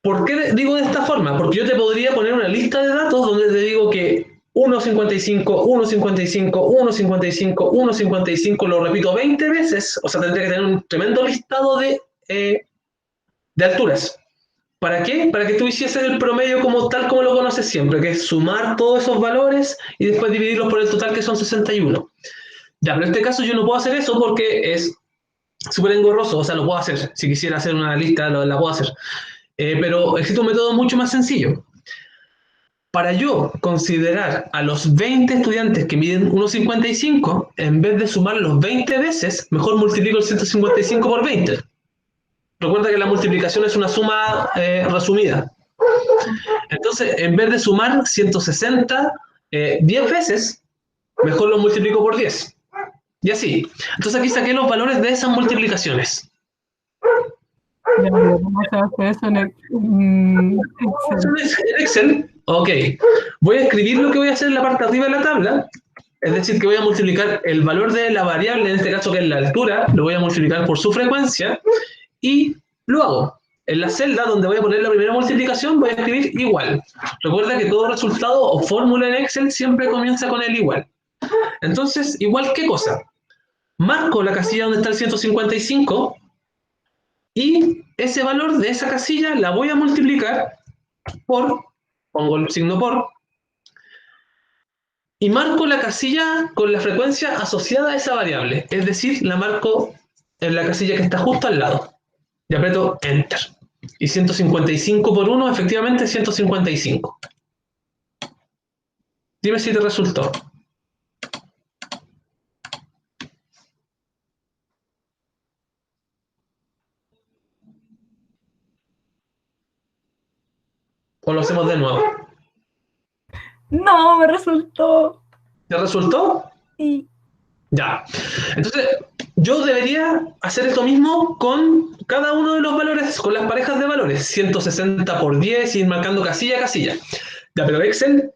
¿Por qué digo de esta forma? Porque yo te podría poner una lista de datos donde te digo que 1,55, 1,55, 1,55, 1,55, lo repito 20 veces, o sea, tendría que tener un tremendo listado de alturas. ¿Para qué? Para que tú hicieses el promedio como tal como lo conoces siempre, que es sumar todos esos valores y después dividirlos por el total, que son 61. Ya, pero en este caso yo no puedo hacer eso porque es súper engorroso, o sea, lo puedo hacer. Si quisiera hacer una lista, la puedo hacer. Pero existe un método mucho más sencillo. Para yo considerar a los 20 estudiantes que miden 1,55, en vez de sumar los 20 veces, mejor multiplico el 155 por 20. Recuerda que la multiplicación es una suma resumida. Entonces, en vez de sumar 160 10 veces, mejor lo multiplico por 10. Y así. Entonces aquí saqué los valores de esas multiplicaciones. Ya, pero ¿cómo se hace eso en Excel? En Excel, ok. Voy a escribir lo que voy a hacer en la parte de arriba de la tabla. Es decir, que voy a multiplicar el valor de la variable, en este caso que es la altura, lo voy a multiplicar por su frecuencia y lo hago. En la celda donde voy a poner la primera multiplicación voy a escribir igual. Recuerda que todo resultado o fórmula en Excel siempre comienza con el igual. Entonces, igual, ¿qué cosa? Marco la casilla donde está el 155 y ese valor de esa casilla la voy a multiplicar por, pongo el signo por, y marco la casilla con la frecuencia asociada a esa variable. Es decir, la marco en la casilla que está justo al lado. Y aprieto Enter. Y 155 por 1, efectivamente 155. Dime si te resultó. O lo hacemos de nuevo. No, me resultó. ¿Te resultó? Sí. Ya. Entonces, yo debería hacer esto mismo con cada uno de los valores, con las parejas de valores. 160 por 10 y ir marcando casilla a casilla. Ya, pero Excel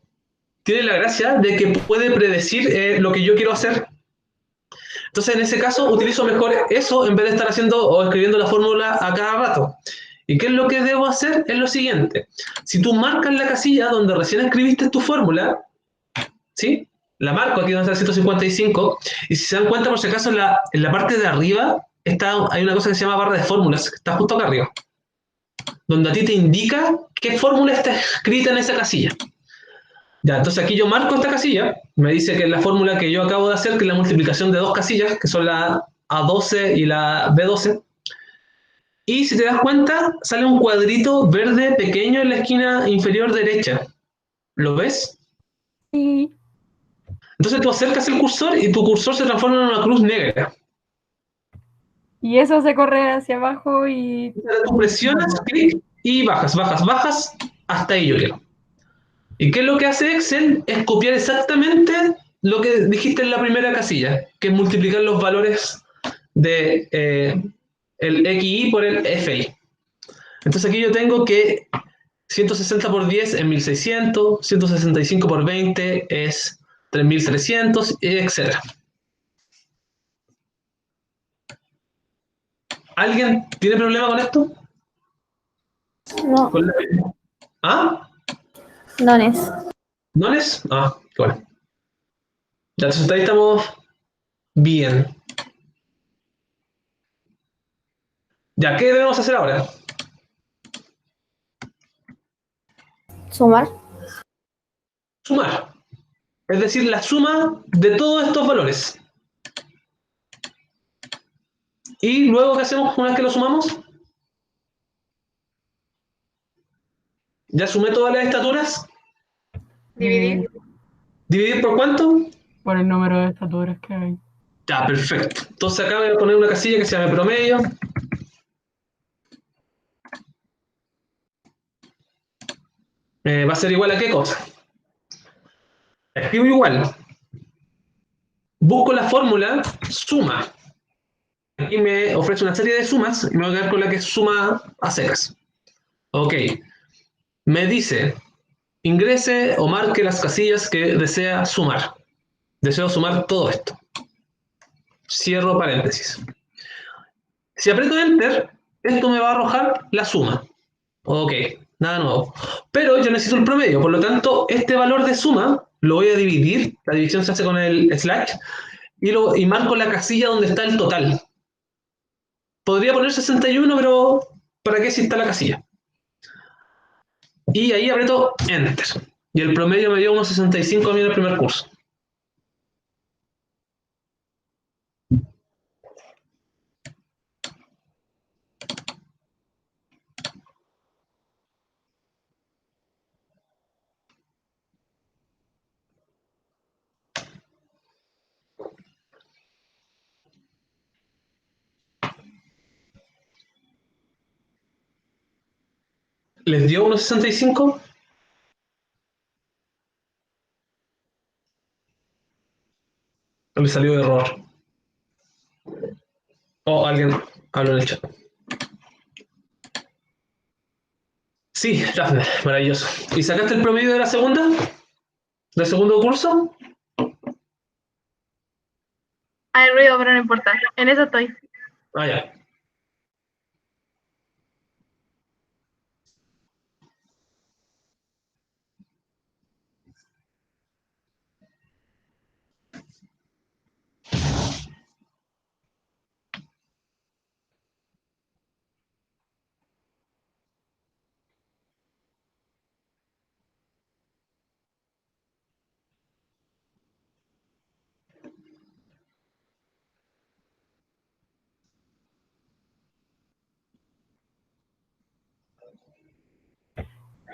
tiene la gracia de que puede predecir lo que yo quiero hacer. Entonces, en ese caso, utilizo mejor eso en vez de estar haciendo o escribiendo la fórmula a cada rato. ¿Y qué es lo que debo hacer? Es lo siguiente. Si tú marcas la casilla donde recién escribiste tu fórmula, ¿sí? La marco aquí donde está el 155, y si se dan cuenta, por si acaso, en la parte de arriba hay una cosa que se llama barra de fórmulas, que está justo acá arriba, donde a ti te indica qué fórmula está escrita en esa casilla. Ya, entonces aquí yo marco esta casilla, me dice que es la fórmula que yo acabo de hacer, que es la multiplicación de dos casillas, que son la A12 y la B12. Y si te das cuenta, sale un cuadrito verde pequeño en la esquina inferior derecha. ¿Lo ves? Sí. Entonces tú acercas el cursor y tu cursor se transforma en una cruz negra. Y eso se corre hacia abajo y... Tú presionas, clic, y bajas, bajas, bajas, hasta ahí yo quiero. ¿Y qué es lo que hace Excel? Es copiar exactamente lo que dijiste en la primera casilla, que es multiplicar los valores de el XI por el FI. Entonces aquí yo tengo que 160 por 10 es 1600, 165 por 20 es 3300, etc. ¿Alguien tiene problema con esto? No, Con la- ¿Ah? nones. ¿Nones? Ah, qué bueno. Ya, entonces ahí estamos bien. Ya, ¿qué debemos hacer ahora? Sumar. Sumar. Es decir, la suma de todos estos valores. ¿Y luego qué hacemos una vez que lo sumamos? ¿Ya sumé todas las estaturas? Dividir. ¿Dividir por cuánto? Por el número de estaturas que hay. Ya, perfecto. Entonces acá voy a poner una casilla que se llame promedio. ¿Va a ser igual a qué cosa? Escribo igual. Busco la fórmula suma. Aquí me ofrece una serie de sumas y me voy a quedar con la que suma a secas. Ok. Me dice, ingrese o marque las casillas que desea sumar. Deseo sumar todo esto. Cierro paréntesis. Si aprieto Enter, esto me va a arrojar la suma. Ok, nada nuevo. Pero yo necesito el promedio, por lo tanto, este valor de suma lo voy a dividir. La división se hace con el slash y marco la casilla donde está el total. Podría poner 61, pero ¿para qué si está la casilla? Y ahí aprieto Enter. Y el promedio me dio unos 65 a mí en el primer curso. ¿Les dio unos 65? ¿O le salió de error? O alguien habló en el chat. Sí, Daphne, maravilloso. ¿Y sacaste el promedio de la segunda? ¿Del segundo curso? Hay ruido, pero no importa. En eso estoy. Ah, ya.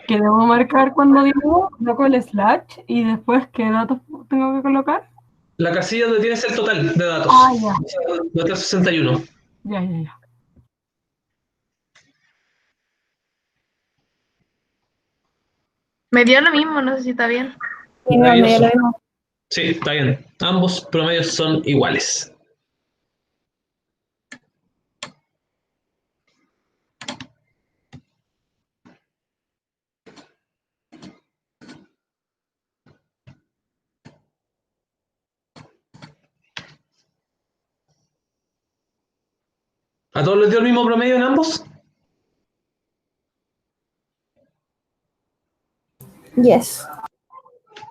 ¿Qué debo marcar cuando digo? Coloco el slash y después ¿qué datos tengo que colocar? La casilla donde tienes el total de datos. Ah, ya, Donde está 61. ya. Me dio lo mismo, no sé si está bien. Sí, no, me dio lo mismo. Sí, está bien. Ambos promedios son iguales. ¿A todos les dio el mismo promedio en ambos? Yes.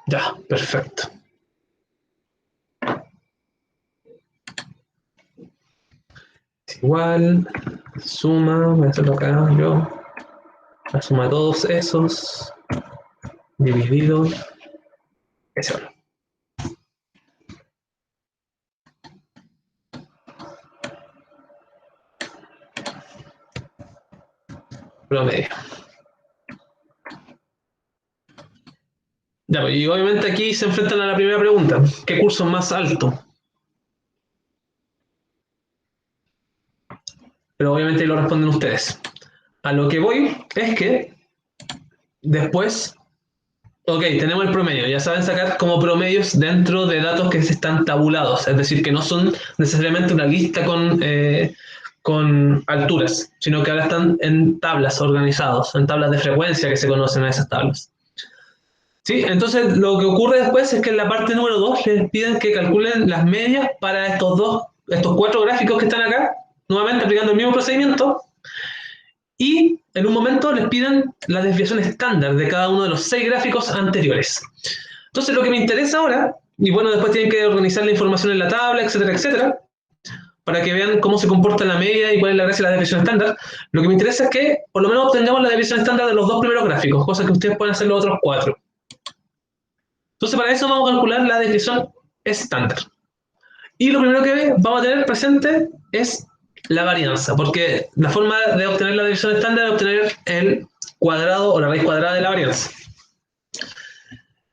Ya, perfecto. Es igual, suma, voy a hacerlo acá yo. La suma de todos esos, dividido, eso. Promedio. Ya, pues, y obviamente aquí se enfrentan a la primera pregunta. ¿Qué curso es más alto? Pero obviamente lo responden ustedes. A lo que voy es que después, ok, tenemos el promedio. Ya saben sacar como promedios dentro de datos que están tabulados. Es decir, que no son necesariamente una lista con alturas, sino que ahora están en tablas organizados, en tablas de frecuencia que se conocen a esas tablas. Sí, entonces lo que ocurre después es que en la parte número 2 les piden que calculen las medias para estos 4 gráficos que están acá, nuevamente aplicando el mismo procedimiento, y en un momento les piden la desviación estándar de cada uno de los 6 gráficos anteriores. Entonces lo que me interesa ahora, y bueno, después tienen que organizar la información en la tabla, etcétera, etcétera, para que vean cómo se comporta la media y cuál es la gracia de la desviación estándar. Lo que me interesa es que por lo menos obtengamos la desviación estándar de los 2 primeros gráficos, cosa que ustedes pueden hacer los otros 4. Entonces para eso vamos a calcular la desviación estándar. Y lo primero que vamos a tener presente es la varianza, porque la forma de obtener la desviación estándar es obtener el cuadrado o la raíz cuadrada de la varianza.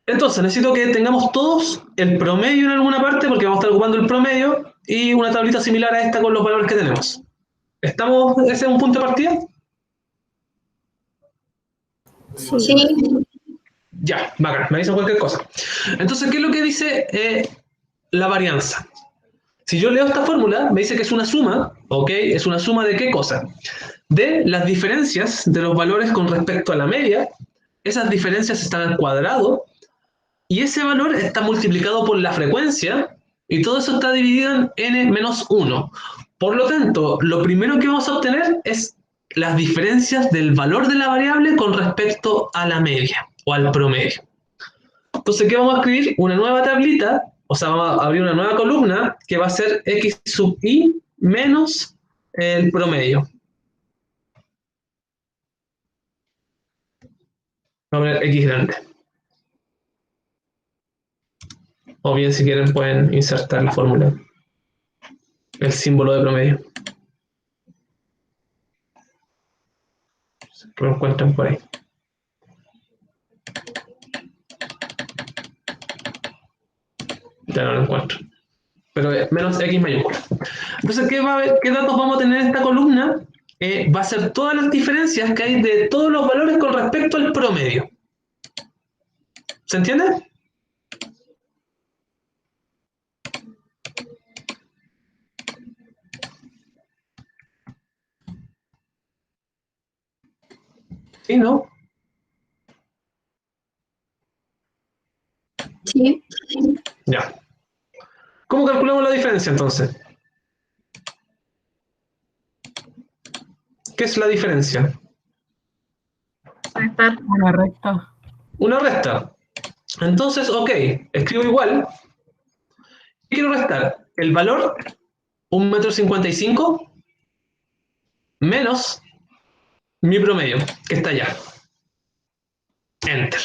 Entonces necesito que tengamos todos el promedio en alguna parte, porque vamos a estar ocupando el promedio, y una tablita similar a esta con los valores que tenemos. ¿Estamos? ¿Ese es un punto de partida? Sí. Ya, bacán, me avisan cualquier cosa. Entonces, ¿qué es lo que dice la varianza? Si yo leo esta fórmula, me dice que es una suma, ¿ok? ¿Es una suma de qué cosa? De las diferencias de los valores con respecto a la media. Esas diferencias están al cuadrado, y ese valor está multiplicado por la frecuencia, y todo eso está dividido en n-1. Por lo tanto, lo primero que vamos a obtener es las diferencias del valor de la variable con respecto a la media, o al promedio. Entonces, ¿qué vamos a escribir? Una nueva tablita, o sea, vamos a abrir una nueva columna, que va a ser x sub i menos el promedio. Vamos a poner x grande. O bien, si quieren, pueden insertar la fórmula, el símbolo de promedio. Lo encuentran por ahí. Ya no lo encuentro. Pero es menos x mayúscula. Entonces, ¿qué datos vamos a tener en esta columna? Va a ser todas las diferencias que hay de todos los valores con respecto al promedio. ¿Se entiende? ¿Sí, no? Sí. Ya. ¿Cómo calculamos la diferencia entonces? ¿Qué es la diferencia? Restar. Una recta. Una resta. Entonces, ok, escribo igual. ¿Qué quiero restar? El valor, 1,55 m, menos mi promedio, que está allá. Enter.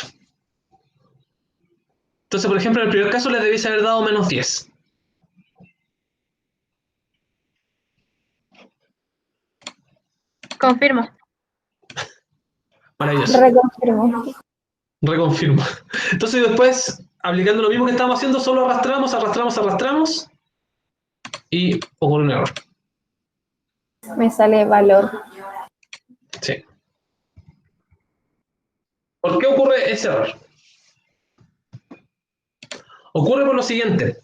Entonces, por ejemplo, en el primer caso les debiese haber dado menos 10. Confirmo. Maravilloso. Reconfirmo. Reconfirmo. Entonces después, aplicando lo mismo que estábamos haciendo, solo arrastramos, arrastramos, arrastramos y ocurre un error. Me sale valor. Sí. ¿Por qué ocurre ese error? Ocurre por lo siguiente.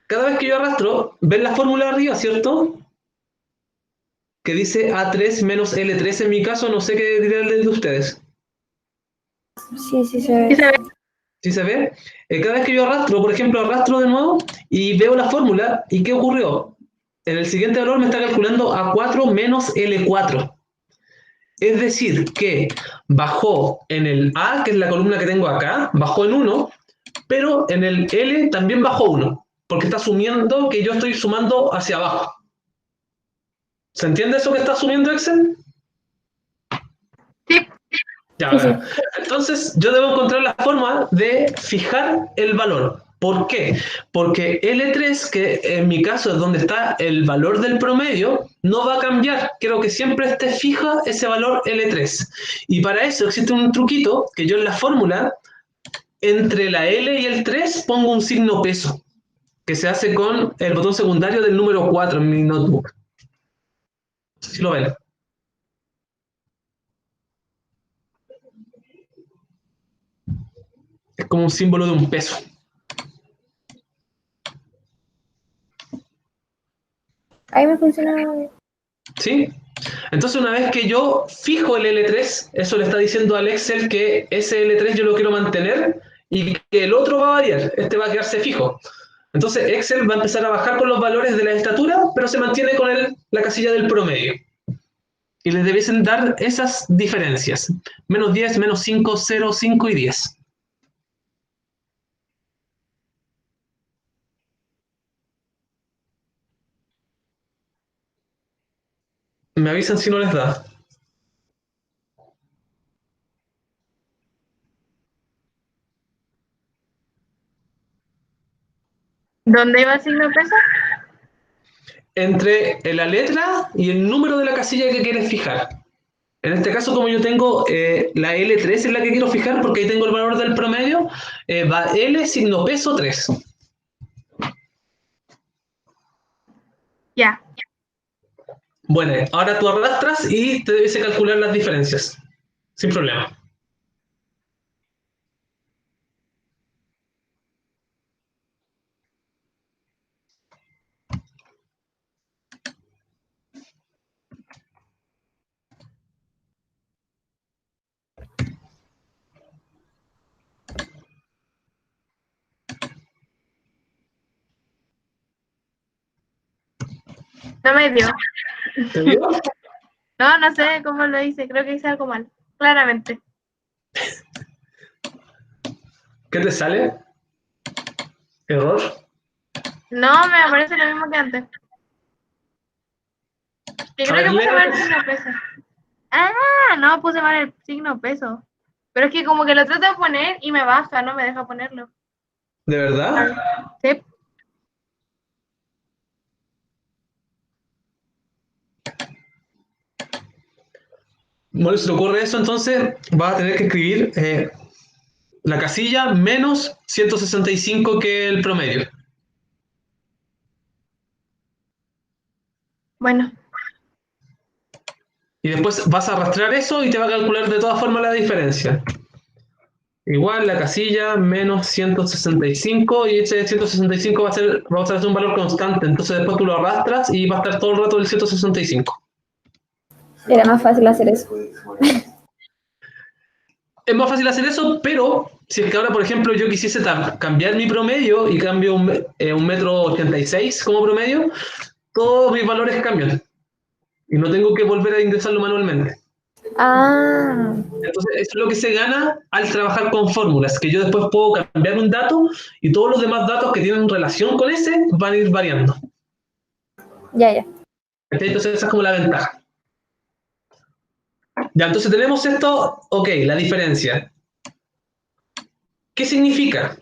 Cada vez que yo arrastro, ven la fórmula de arriba, ¿cierto? Que dice A3 menos L3 en mi caso, no sé qué dirá el de ustedes. Sí, sí se ve. ¿Sí se ve? Cada vez que yo arrastro, por ejemplo, arrastro de nuevo y veo la fórmula, ¿y qué ocurrió? En el siguiente valor me está calculando A4 menos L4. Es decir, que bajó en el A, que es la columna que tengo acá, bajó en 1, pero en el L también bajó 1, porque está asumiendo que yo estoy sumando hacia abajo. ¿Se entiende eso que está asumiendo Excel? Sí. Ya, bueno. Entonces, yo debo encontrar la forma de fijar el valor. ¿Por qué? Porque L3, que en mi caso es donde está el valor del promedio, no va a cambiar. Quiero que siempre esté fija ese valor L3. Y para eso existe un truquito que yo en la fórmula, entre la L y el 3, pongo un signo peso, que se hace con el botón secundario del número 4 en mi notebook. No sé si lo ven. Es como un símbolo de un peso. Ahí me funciona. ¿Sí? Entonces, una vez que yo fijo el L3, eso le está diciendo al Excel que ese L3 yo lo quiero mantener y que el otro va a variar. Este va a quedarse fijo. Entonces, Excel va a empezar a bajar con los valores de la estatura, pero se mantiene con la casilla del promedio. y les debiesen dar esas diferencias. Menos 10, menos 5, 0, 5 y 10. Me avisan si no les da. ¿Dónde iba el signo de peso? Entre la letra y el número de la casilla que quieres fijar. En este caso, como yo tengo la L3 es la que quiero fijar porque ahí tengo el valor del promedio, va L signo peso 3. Ya. Bueno, ahora tú arrastras y te debes calcular las diferencias. Sin problema. No me dio. ¿Te dio? No, no sé cómo lo hice. Creo que hice algo mal. Claramente. ¿Qué te sale? ¿Error? No, me aparece lo mismo que antes. Que A creo ver, que puse mal el lee. signo peso. Ah, no, puse mal el signo peso. Pero es que como que lo trato de poner y me baja, no me deja ponerlo. ¿De A verdad? ver. Sí. Bueno, si te ocurre eso, entonces vas a tener que escribir la casilla menos 165 que el promedio. Bueno, Y después vas a arrastrar eso y te va a calcular de todas formas la diferencia. Igual la casilla menos 165 y ese 165 va a ser un valor constante. Entonces después tú lo arrastras y va a estar todo el rato el 165. Era más fácil hacer eso. Es más fácil hacer eso, pero si es que ahora, por ejemplo, yo quisiese cambiar mi promedio y cambio un metro 86 como promedio, todos mis valores cambian. Y no tengo que volver a ingresarlo manualmente. Ah, Entonces, eso es lo que se gana al trabajar con fórmulas, que yo después puedo cambiar un dato y todos los demás datos que tienen relación con ese van a ir variando. ya, ya. Entonces, esa es como la ventaja. Ya, entonces tenemos esto, ok, la diferencia. ¿Qué significa?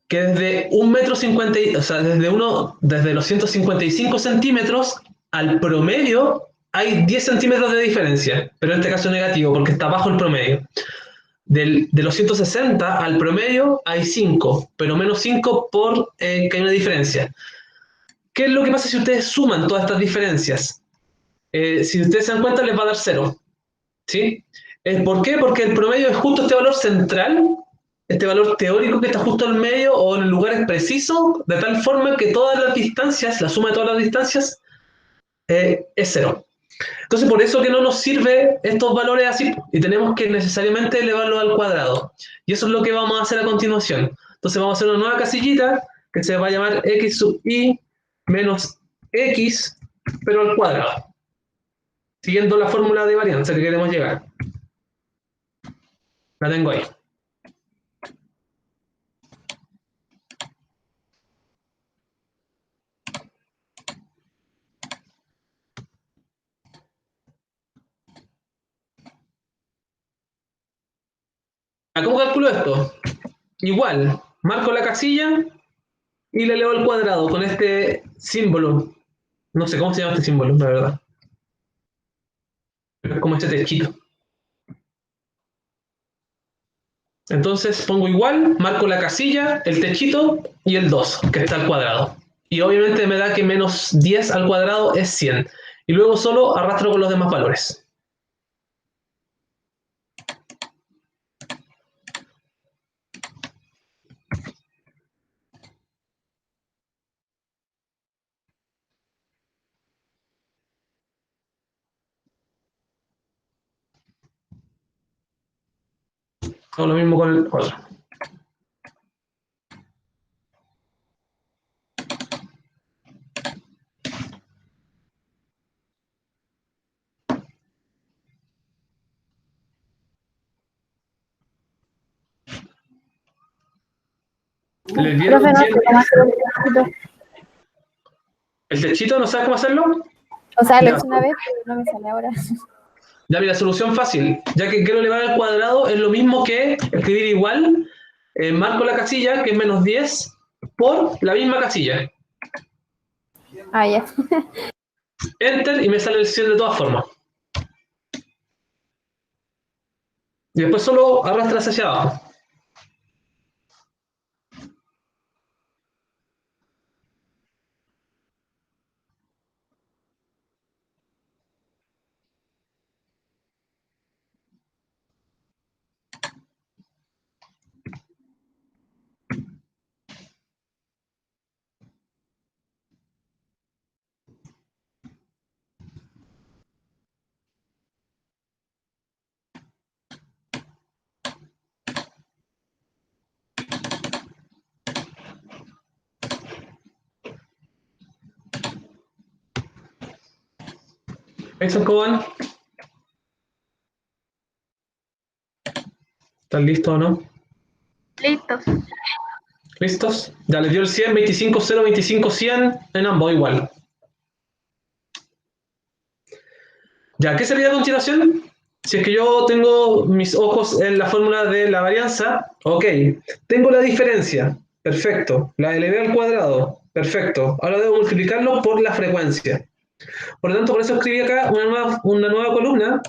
Que desde un metro 50, o sea, desde los 155 centímetros al promedio hay 10 centímetros de diferencia, pero en este caso negativo porque está bajo el promedio. De los 160 al promedio hay 5, pero menos 5 por que hay una diferencia. ¿Qué es lo que pasa si ustedes suman todas estas diferencias? Si ustedes se dan cuenta, les va a dar 0. ¿Sí? ¿Por qué? Porque el promedio es justo este valor central, este valor teórico que está justo al medio o en lugares precisos, de tal forma que todas las distancias, la suma de todas las distancias, es 0. Entonces, por eso que no nos sirve estos valores así, y tenemos que necesariamente elevarlos al cuadrado. Y eso es lo que vamos a hacer a continuación. Entonces vamos a hacer una nueva casillita que se va a llamar x sub i menos x, pero al cuadrado, siguiendo la fórmula de varianza que queremos llegar. La tengo ahí. ¿Cómo calculo esto? Igual, marco la casilla y le elevo al cuadrado con este símbolo. No sé cómo se llama este símbolo, la verdad. Es como este techito. Entonces pongo igual, marco la casilla, el techito y el 2, que está al cuadrado. Y obviamente me da que menos 10 al cuadrado es 100. Y luego solo arrastro con los demás valores. Hago lo mismo con el otro. ¿Les dieron Profe, no sé bien? cómo hacer el techito. ¿El techito no sabes cómo hacerlo? O sea, lo Ya. hice una vez, pero no me sale ahora. Ya, mira, solución fácil. Ya que quiero elevar al cuadrado, es lo mismo que escribir igual, marco la casilla, que es menos 10, por la misma casilla. Ah, ya. Enter y me sale el 100 de todas formas. Y después solo arrastras hacia abajo. ¿Eso cómo van? ¿Están listos o no? Listos. ¿Listos? Ya les dio el 100, 25, 0, 25, 100, en ambos igual. Ya, ¿qué sería a continuación? Si es que yo tengo mis ojos en la fórmula de la varianza, ok, tengo la diferencia, perfecto, la elevé al cuadrado, perfecto, ahora debo multiplicarlo por la frecuencia. Por lo tanto, por eso escribí acá una nueva columna,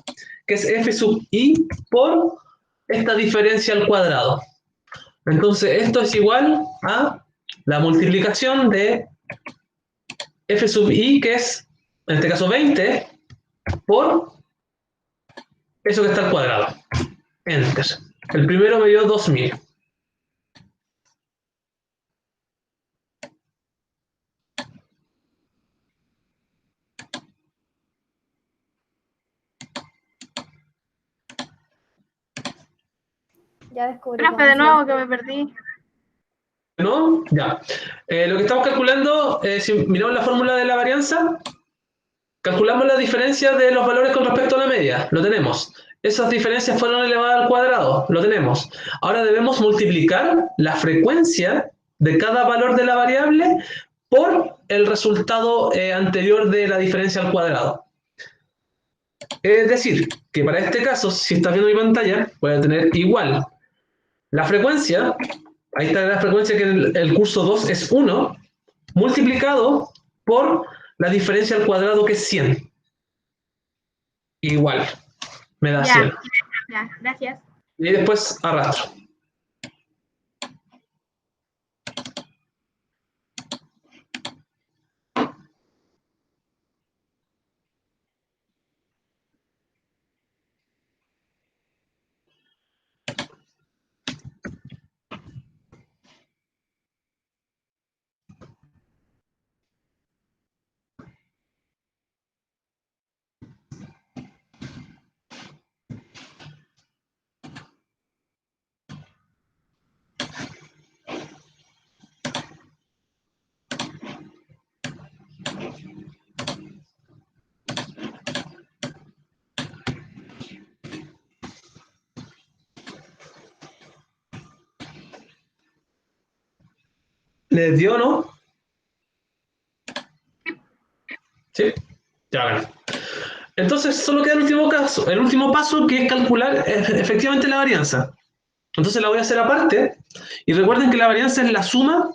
que es f sub i por esta diferencia al cuadrado. Entonces, esto es igual a la multiplicación de f sub i, que es, en este caso, 20, por eso que está al cuadrado. Enter. El primero me dio 2000. Ya descubrí Profe, cómo de hacer nuevo el que me perdí. ¿No? Ya. Lo que estamos calculando, si miramos la fórmula de la varianza, calculamos la diferencia de los valores con respecto a la media. Lo tenemos. Esas diferencias fueron elevadas al cuadrado. Lo tenemos. Ahora debemos multiplicar la frecuencia de cada valor de la variable por el resultado anterior de la diferencia al cuadrado. Es decir, que para este caso, si estás viendo mi pantalla, voy a tener igual la frecuencia, ahí está la frecuencia que en el curso 2 es 1, multiplicado por la diferencia al cuadrado que es 100. Igual, me da 100. Ya, gracias. Y después arrastro. ¿Les dio o no? ¿Sí? Ya ven. Entonces solo queda el último paso, que es calcular efectivamente la varianza. Entonces la voy a hacer aparte. Y recuerden que la varianza es la suma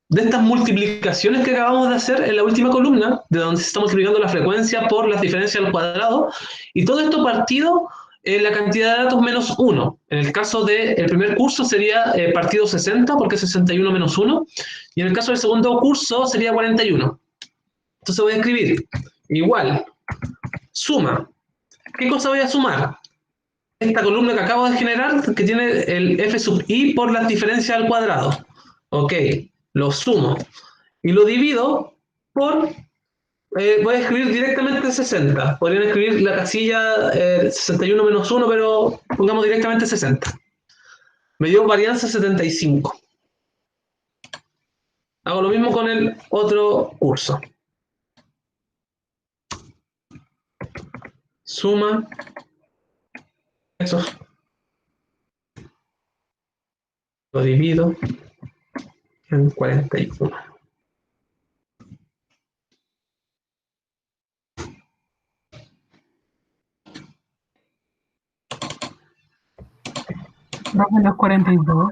de estas multiplicaciones que acabamos de hacer en la última columna, de donde se está multiplicando la frecuencia por las diferencias al cuadrado. Y todo esto partido en la cantidad de datos menos 1. En el caso del primer curso sería partido 60, porque es 61 menos 1. Y en el caso del segundo curso sería 41. Entonces voy a escribir igual, suma. ¿Qué cosa voy a sumar? Esta columna que acabo de generar, que tiene el f sub i por las diferencias al cuadrado. Ok, lo sumo. Y lo divido por, voy a escribir directamente 60. Podrían escribir la casilla 61 menos 1, pero pongamos directamente 60. Me dio varianza 75. Hago lo mismo con el otro curso. Suma. Eso. Lo divido en 41. No, menos 42.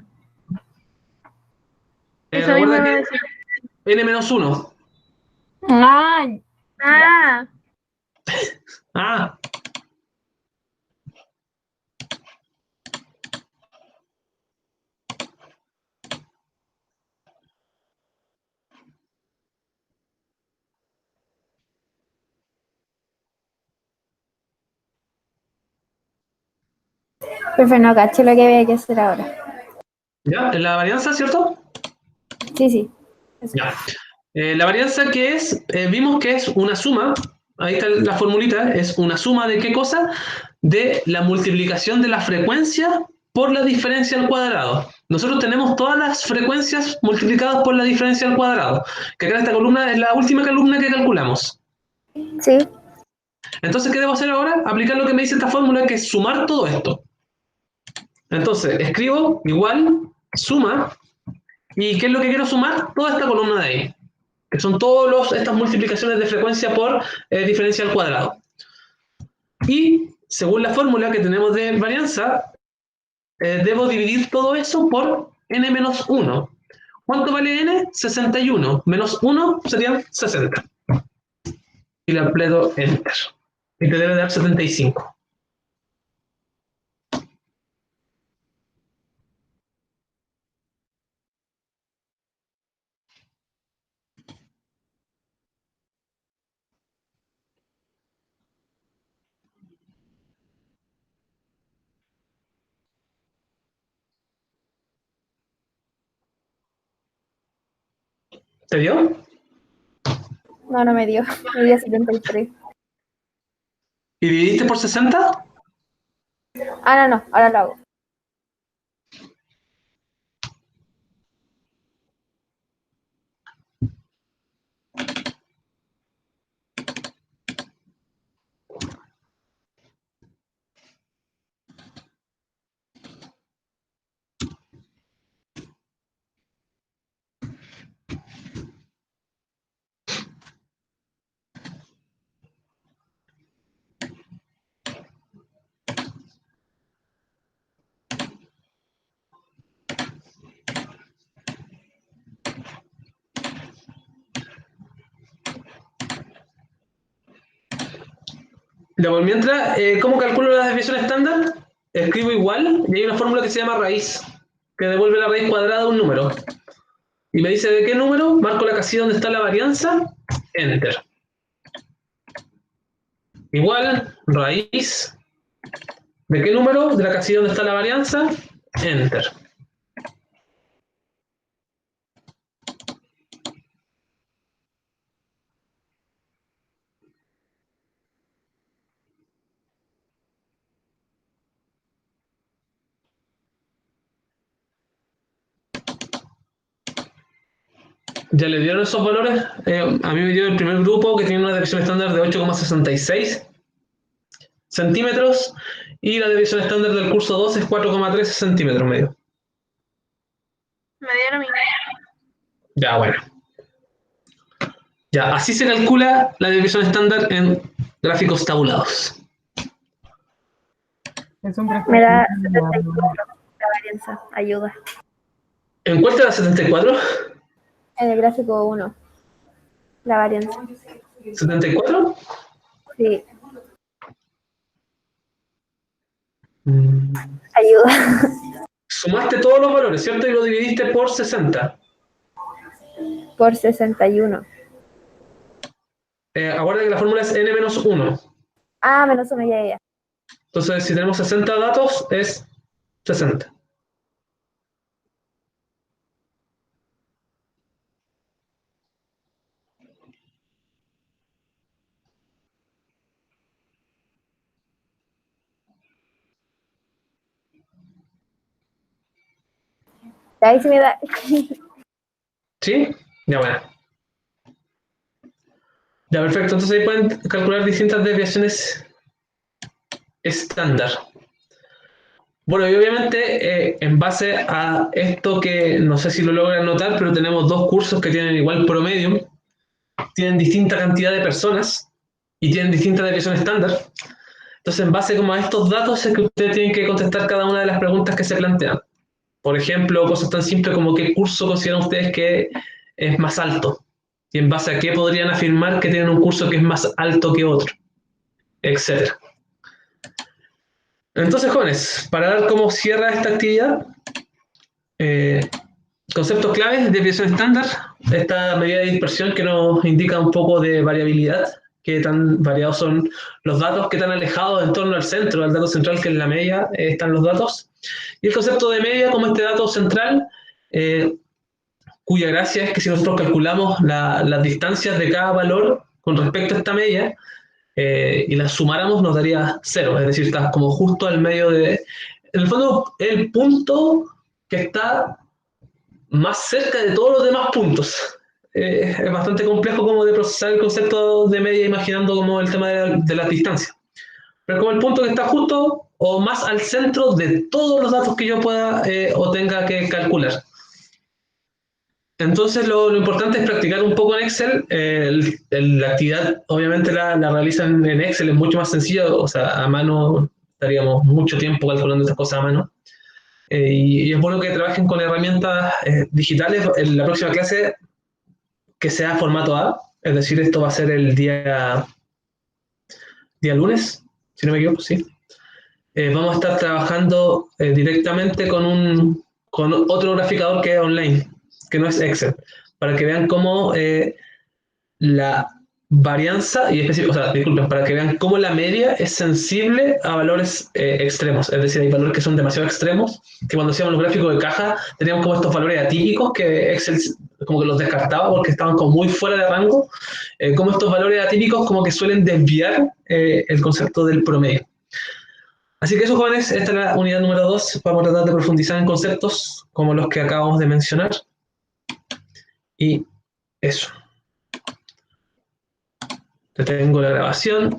Eso mismo Recuerda iba a que decir. n-1. ¡Ay! Ah, Ah, Profe, no caché lo que había que hacer ahora. ya, en la varianza, ¿cierto? Sí, sí. Eso. Ya. La varianza que es, vimos que es una suma, ahí está la formulita, es una suma de qué cosa? De la multiplicación de la frecuencia por la diferencia al cuadrado. Nosotros tenemos todas las frecuencias multiplicadas por la diferencia al cuadrado, que acá en esta columna es la última columna que calculamos. Sí. Entonces, ¿qué debo hacer ahora? Aplicar lo que me dice esta fórmula, que es sumar todo esto. Entonces, escribo igual, suma, ¿y qué es lo que quiero sumar? Toda esta columna de ahí, que son todas estas multiplicaciones de frecuencia por diferencia al cuadrado. Y según la fórmula que tenemos de varianza, debo dividir todo eso por n menos 1. ¿Cuánto vale n? 61. Menos 1 serían 60. Y le apleto Enter. Y te debe dar 75. ¿Te dio? No, no me dio. Me dio 73. ¿Y dividiste por 60? Ah, no, no. Ahora lo hago. Ya, pues mientras, ¿cómo calculo la desviación estándar? Escribo igual y hay una fórmula que se llama raíz, que devuelve la raíz cuadrada de un número. Y me dice de qué número, marco la casilla donde está la varianza, Enter. Igual, raíz, ¿de qué número? De la casilla donde está la varianza, Enter. Ya le dieron esos valores. A mí me dio el primer grupo que tiene una desviación estándar de 8,66 centímetros y la desviación estándar del curso 2 es 4,13 centímetros medio. me dieron mi. Ya, bueno. Ya, así se calcula la desviación estándar en gráficos tabulados. Es un Me da prejuicio. 74 la varianza. Ayuda. ¿En cuál te da 74? En el gráfico 1. La varianza. ¿74? Sí. Mm. Ayuda. Sumaste todos los valores, ¿cierto? Y lo dividiste por 60. Por 61. Acuérdate que la fórmula es n menos 1. Ah, menos 1, ya, ya. Entonces, si tenemos 60 datos, es 60. Ya ahí sí me da. ¿Sí? Ya, bueno. Ya, perfecto. Entonces ahí pueden calcular distintas desviaciones estándar. Bueno, y obviamente en base a esto que no sé si lo logran notar, pero tenemos dos cursos que tienen igual promedio, tienen distinta cantidad de personas y tienen distinta depresión estándar. Entonces, en base como a estos datos es que ustedes tienen que contestar cada una de las preguntas que se plantean. Por ejemplo, cosas tan simples como qué curso consideran ustedes que es más alto y en base a qué podrían afirmar que tienen un curso que es más alto que otro, etcétera. Entonces, jóvenes, para dar como cierra esta actividad, conceptos claves de desviación estándar, esta medida de dispersión que nos indica un poco de variabilidad, qué tan variados son los datos, qué tan alejados en torno al centro, al dato central que es la media, están los datos. Y el concepto de media como este dato central, cuya gracia es que si nosotros calculamos las distancias de cada valor con respecto a esta media, y las sumáramos nos daría 0, es decir, está como justo al medio de... En el fondo, el punto que está más cerca de todos los demás puntos. Es bastante complejo como de procesar el concepto de media imaginando como el tema de las distancias. Pero como el punto que está justo o más al centro de todos los datos que yo pueda o tenga que calcular. Entonces lo importante es practicar un poco en Excel. La actividad obviamente la realizan en Excel, es mucho más sencillo, o sea, a mano estaríamos mucho tiempo calculando estas cosas a mano. Y es bueno que trabajen con herramientas digitales. En la próxima clase que sea formato A, es decir, esto va a ser el día lunes, si no me equivoco, sí. Vamos a estar trabajando directamente con otro graficador que es online, que no es Excel, para que vean cómo la varianza, y o sea, disculpen, para que vean cómo la media es sensible a valores extremos, es decir, hay valores que son demasiado extremos, que cuando hacíamos los gráficos de caja teníamos como estos valores atípicos que Excel como que los descartaba porque estaban como muy fuera de rango, como estos valores atípicos como que suelen desviar el concepto del promedio. Así que eso, jóvenes, esta es la unidad número 2, vamos a tratar de profundizar en conceptos como los que acabamos de mencionar, y eso. Detengo la grabación.